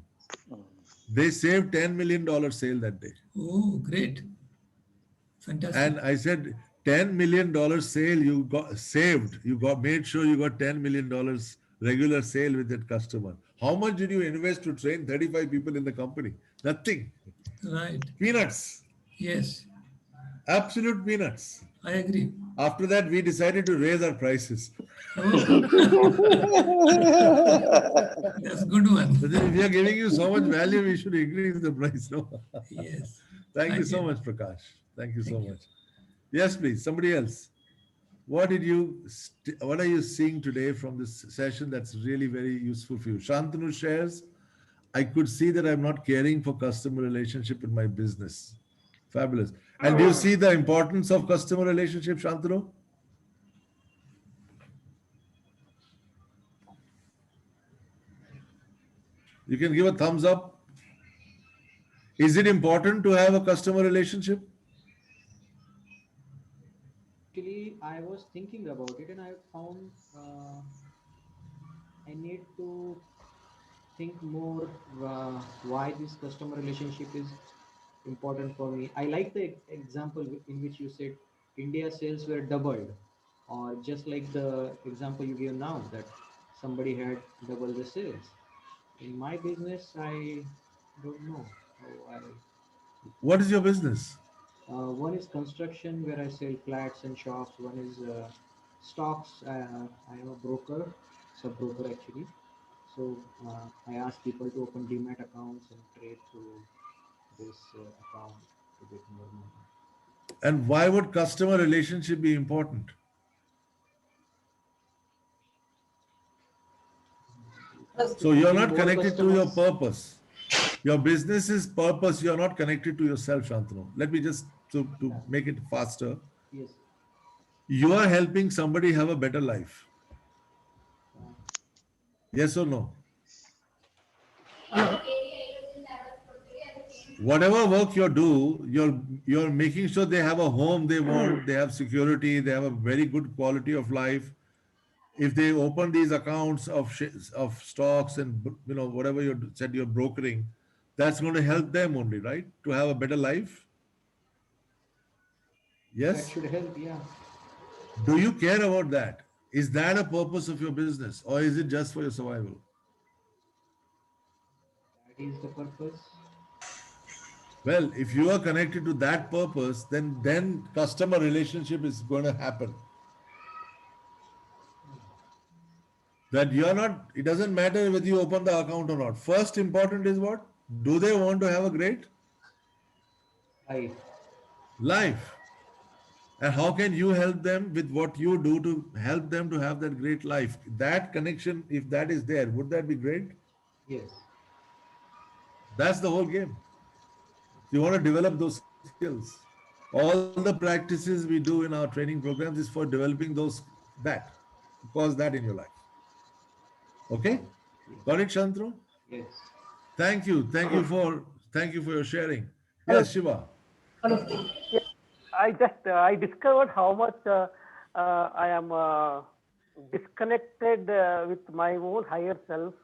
They saved $10 million sale that day. Oh, great. Fantastic. And I said, $10 million sale you got saved. You made sure you got $10 million regular sale with that customer. How much did you invest to train 35 people in the company? Nothing. Right. Peanuts. Yes. Absolute peanuts. I agree. After that, we decided to raise our prices. Oh. That's a good one. If we are giving you so much value, we should increase the price. No? Yes. Thank you Thank so you. much, Prakash. Thank you so much. Yes, please. Somebody else. What are you seeing today from this session that's really very useful for you? Shantanu shares, I could see that I'm not caring for customer relationship in my business. Fabulous. And do you see the importance of customer relationship, Shantanu? You can give a thumbs up. Is it important to have a customer relationship? Actually, I was thinking about it, and I found I need to think more why this customer relationship is important for me. I like the example in which you said India sales were doubled, or just like the example you gave now that somebody had double the sales. In my business, I don't know how I. What is your business? One is construction, where I sell flats and shops. One is stocks. I am a broker, sub-broker actually. So I ask people to open Demat accounts and trade through this account to get more money. And why would customer relationship be important? So you're not More connected to your customers. purpose. Your business is purpose. You're not connected to yourself, Shantanu. Let me just to make it faster. Yes. You are helping somebody have a better life. Yes or no? Whatever work you do, you're making sure they have a home they want, they have security, they have a very good quality of life. If they open these accounts of stocks and whatever you said you're brokering, that's going to help them only, right? To have a better life. That Yes. should help, yeah. Do you care about that? Is that a purpose of your business, or is it just for your survival? That is the purpose. Well, if you are connected to that purpose, then customer relationship is going to happen. That you're not, it doesn't matter whether you open the account or not. First important is what? Do they want to have a great life? And how can you help them with what you do to help them to have that great life? That connection, if that is there, would that be great? Yes. That's the whole game. You want to develop those skills. All the practices we do in our training programs is for developing cause that in your life. Okay? Got it, Shantanu? Yes. Thank you for your sharing. Yes, Shiva. Yeah, I discovered how much I am disconnected with my own higher self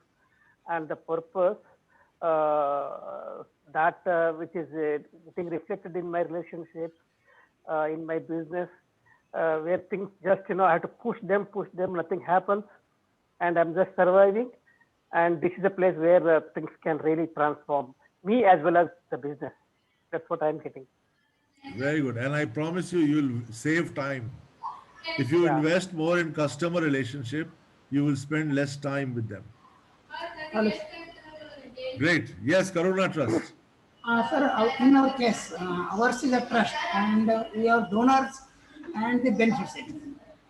and the purpose which is getting reflected in my relationships, in my business, where things just I have to push them, nothing happens, and I'm just surviving. And this is a place where things can really transform me as well as the business. That's what I'm getting. Very good. And I promise you, you'll save time. If you invest more in customer relationship, you will spend less time with them. Great. Yes, Karuna Trust. Sir, in our case, ours is a trust and we have donors and the beneficiaries.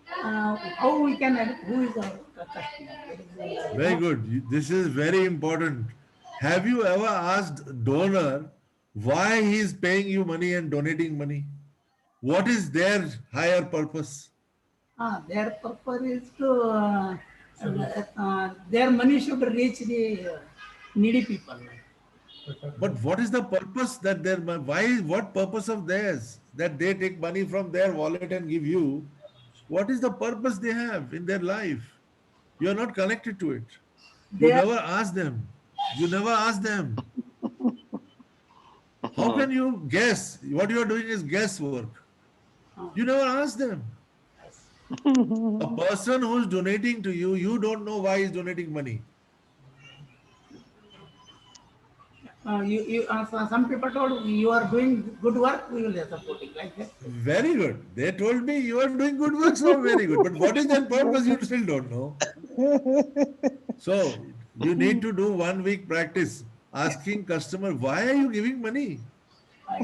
How we can, who is our customer? Very good. This is very important. Have you ever asked donor why he is paying you money and donating money? What is their higher purpose? Their purpose is to, their money should reach the needy people. But what is the purpose that what purpose of theirs that they take money from their wallet and give you? What is the purpose they have in their life? You are not connected to it. You never ask them. How can you guess? What you are doing is guesswork. You never ask them. A person who's donating to you, you don't know why he's donating money. Some people told you are doing good work, we will support it like that. Very good. They told me you are doing good work, so very good. But what is their purpose? You still don't know. So you need to do 1 week practice asking customer, why are you giving money?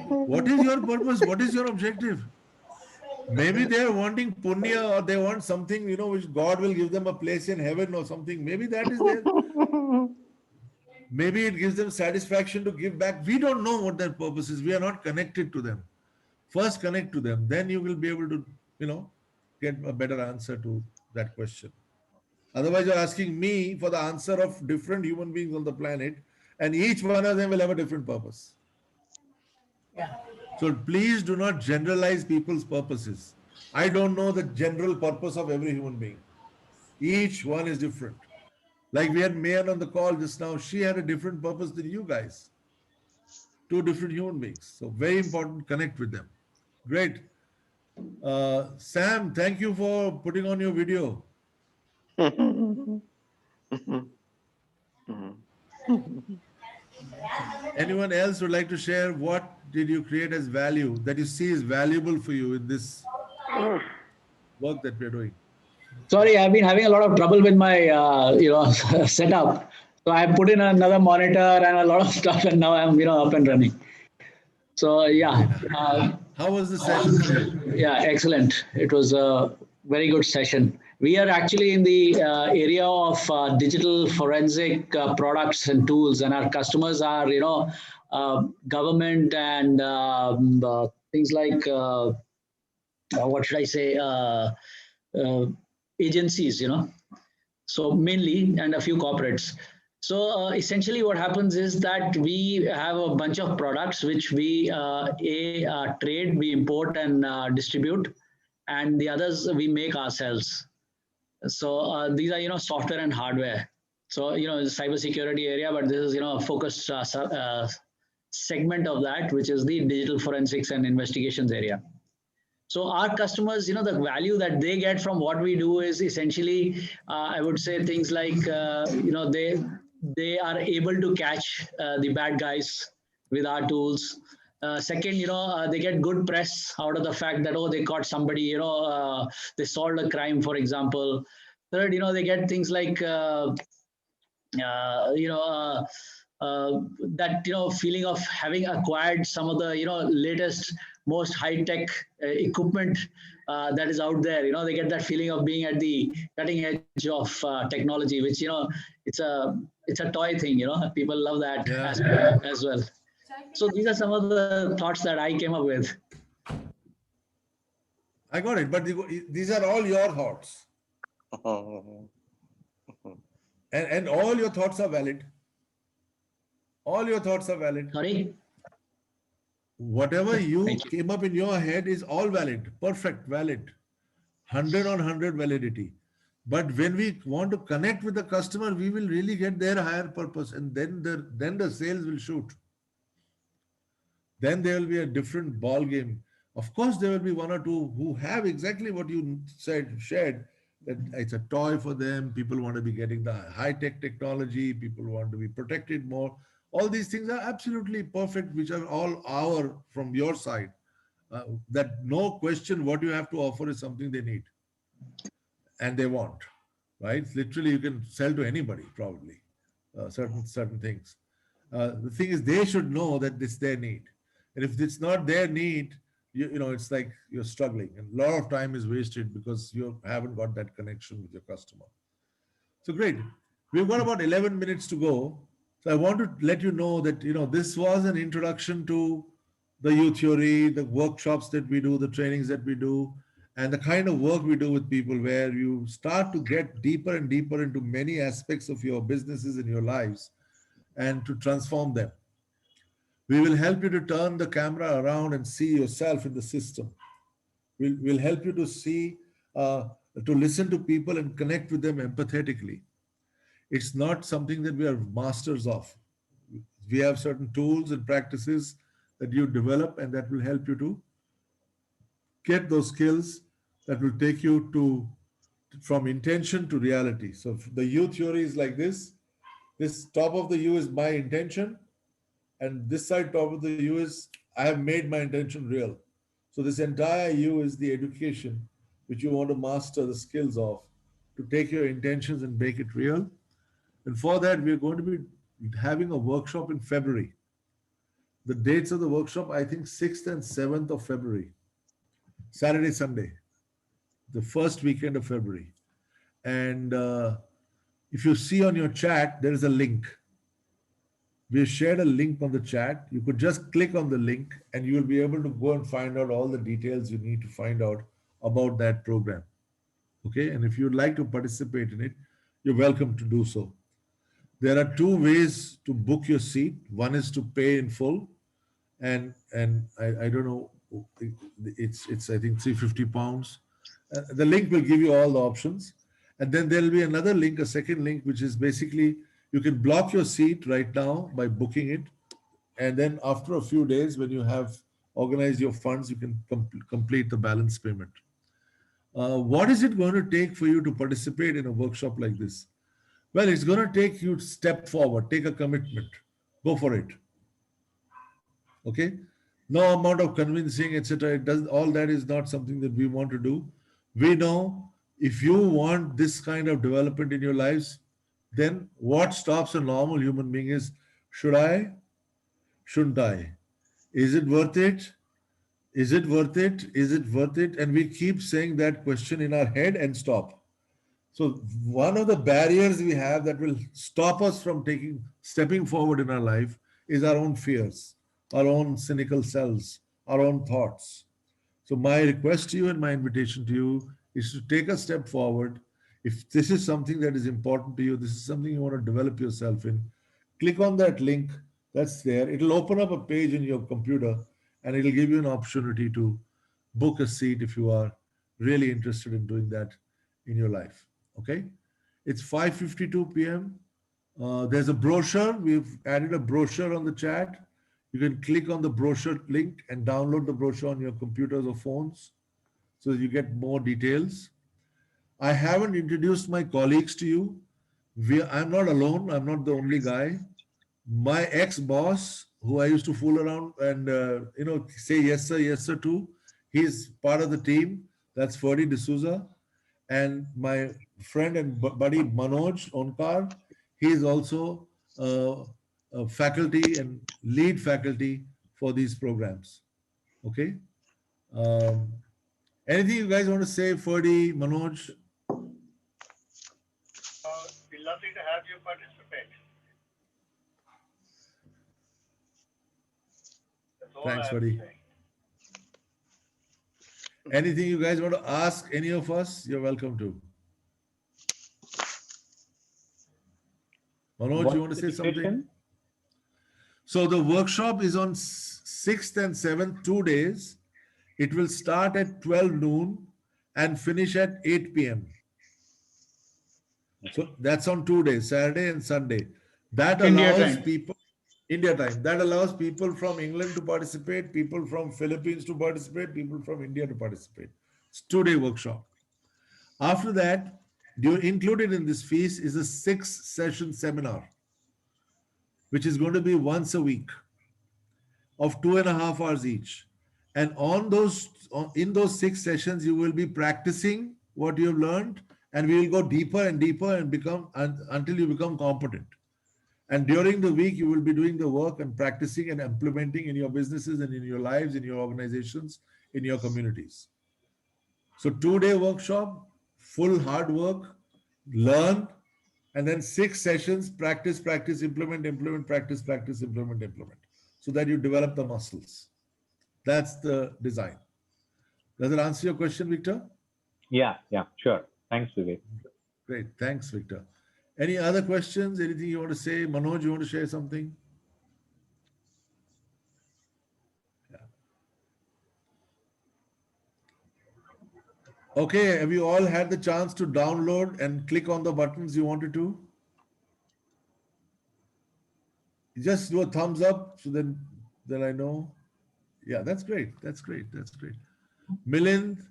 What is your purpose? What is your objective? Maybe they are wanting punya or they want something, which God will give them a place in heaven or something. Maybe that is there. Maybe it gives them satisfaction to give back. We don't know what their purpose is. We are not connected to them. First connect to them. Then you will be able to, get a better answer to that question. Otherwise, you're asking me for the answer of different human beings on the planet, and each one of them will have a different purpose. Yeah. So please do not generalize people's purposes. I don't know the general purpose of every human being. Each one is different. Like we had Mayan on the call just now, she had a different purpose than you guys. 2 different human beings. So very important, connect with them. Great. Sam, thank you for putting on your video. Anyone else would like to share what did you create as value that you see is valuable for you in this work that we're doing? Sorry, I've been having a lot of trouble with my setup. So I put in another monitor and a lot of stuff, and now I'm up and running. So yeah. How was the session for you? Yeah, excellent. It was a very good session. We are actually in the area of digital forensic products and tools, and our customers are government and things like what should I say, agencies, so mainly, and a few corporates. So essentially what happens is that we have a bunch of products which we trade, we import and distribute, and the others we make ourselves. So these are software and hardware. So cybersecurity area, but this is a focused segment of that, which is the digital forensics and investigations area. So our customers, the value that they get from what we do is essentially, I would say things like, they are able to catch the bad guys with our tools. Second, they get good press out of the fact that, oh, they caught somebody, they solved a crime, for example. Third, they get things like, that feeling of having acquired some of the latest, most high-tech equipment that is out there. They get that feeling of being at the cutting edge of technology, which it's a toy thing. People love that as well. So these are some of the thoughts that I came up with. I got it, but these are all your thoughts. And all your thoughts are valid. All your thoughts are valid. Sorry? Whatever you came up in your head is all valid, perfect, valid, 100 on 100 validity. But when we want to connect with the customer, we will really get their higher purpose, and then the sales will shoot. Then there will be a different ball game. Of course, there will be one or two who have exactly what you shared, that it's a toy for them. People want to be getting the high-tech technology. People want to be protected more. All these things are absolutely perfect, which are all from your side. That no question what you have to offer is something they need and they want, right? Literally, you can sell to anybody probably certain things. The thing is, they should know that it's their need, and if it's not their need, it's like you're struggling, and a lot of time is wasted because you haven't got that connection with your customer. So great, we've got about 11 minutes to go. So I want to let you know that, this was an introduction to the U theory, the workshops that we do, the trainings that we do, and the kind of work we do with people where you start to get deeper and deeper into many aspects of your businesses and your lives and to transform them. We will help you to turn the camera around and see yourself in the system. We'll help you to see, to listen to people and connect with them empathetically. It's not something that we are masters of. We have certain tools and practices that you develop, and that will help you to get those skills that will take you from intention to reality. So the U theory is like this. This top of the U is my intention, and this side top of the U is I have made my intention real. So this entire U is the education which you want to master the skills of, to take your intentions and make it real. And for that, we're going to be having a workshop in February. The dates of the workshop, I think 6th and 7th of February, Saturday, Sunday, the first weekend of February. And if you see on your chat, there is a link. We shared a link on the chat. You could just click on the link and you will be able to go and find out all the details you need to find out about that program. Okay, and if you'd like to participate in it, you're welcome to do so. There are two ways to book your seat. One is to pay in full, and I don't know, it's I think £350. The link will give you all the options, and then there will be another link, a second link, which is basically you can block your seat right now by booking it, and then after a few days, when you have organized your funds, you can complete the balance payment. What is it going to take for you to participate in a workshop like this? Well, it's going to take you to step forward, take a commitment, go for it. Okay. no amount of convincing, etc. It does all that is not something that we want to do. We know if you want this kind of development in your lives, then what stops a normal human being is, should I? Shouldn't I? Is it worth it? Is it worth it? Is it worth it? And we keep saying that question in our head and stop. So one of the barriers we have that will stop us from stepping forward in our life is our own fears, our own cynical selves, our own thoughts. So my request to you and my invitation to you is to take a step forward. If this is something that is important to you, this is something you want to develop yourself in, click on that link that's there. It'll open up a page in your computer and it'll give you an opportunity to book a seat if you are really interested in doing that in your life. Okay? It's 5:52 p.m. There's a brochure. We've added a brochure on the chat. You can click on the brochure link and download the brochure on your computers or phones so that you get more details. I haven't introduced my colleagues to you. I'm not alone. I'm not the only guy. My ex-boss, who I used to fool around and say yes sir to, he's part of the team. That's Ferdy D'Souza. And my friend and buddy Manoj Onkar, he is also a faculty and lead faculty for these programs. Okay. Anything you guys want to say, Ferdy, Manoj? Be lovely to have you participate. Thanks, Ferdy. Anything you guys want to ask any of us, you're welcome to. Manoj, you want to say something? So the workshop is on 6th and 7th, 2 days. It will start at 12 noon and finish at 8 p.m. So that's on 2 days, Saturday and Sunday. That allows people, India time, that allows people from England to participate, people from Philippines to participate, people from India to participate. It's a 2-day workshop. After that, included in this fees is a 6-session seminar, which is going to be once a week of 2.5 hours each. And in those 6 sessions, you will be practicing what you have learned, and we will go deeper and deeper and until you become competent. And during the week, you will be doing the work and practicing and implementing in your businesses and in your lives, in your organizations, in your communities. So 2-day workshop, full hard work, learn, and then 6 sessions, practice, practice, implement, implement, practice, practice, implement, implement, so that you develop the muscles. That's the design. Does it answer your question, Victor? Yeah, sure. Thanks, Vivek. Great. Thanks, Victor. Any other questions? Anything you want to say? Manoj, you want to share something? Yeah. Okay, have you all had the chance to download and click on the buttons you wanted to? Just do a thumbs up so then I know. Yeah, that's great. That's great. That's great. Milind,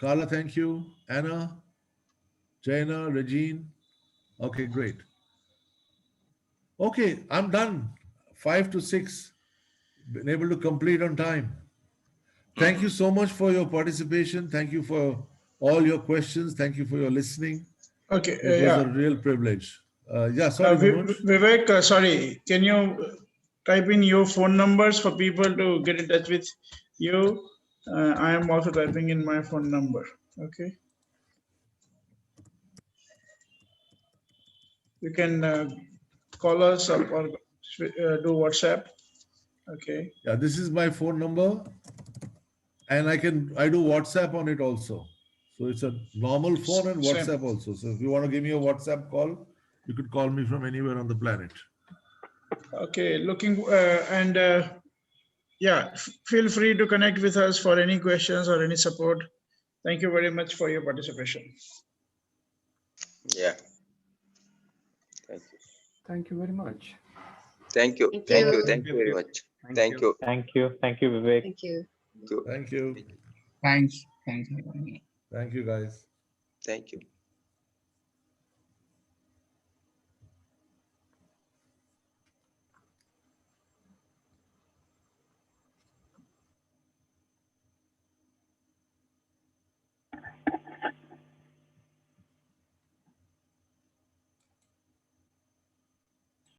Carla, thank you. Anna, Jaina, Regine. Okay, great. Okay, I'm done. 5 to 6. Been able to complete on time. Thank you so much for your participation. Thank you for all your questions. Thank you for your listening. Okay, it was a real privilege. Sorry, Vivek, sorry, can you type in your phone numbers for people to get in touch with you? I am also typing in my phone number. Okay. You can call us up or do WhatsApp. Okay. Yeah, this is my phone number, and I do WhatsApp on it also. So it's a normal phone and WhatsApp also. So if you want to give me a WhatsApp call, you could call me from anywhere on the planet. Okay, feel free to connect with us for any questions or any support. Thank you very much for your participation. Yeah. Thank you. Thank you very much. Thank you. Thank you. Thank you very much. Thank you. Thank you. Thank you, Vivek. Thank you. Thank you. Thanks. Thanks. Thank you, guys. Thank you.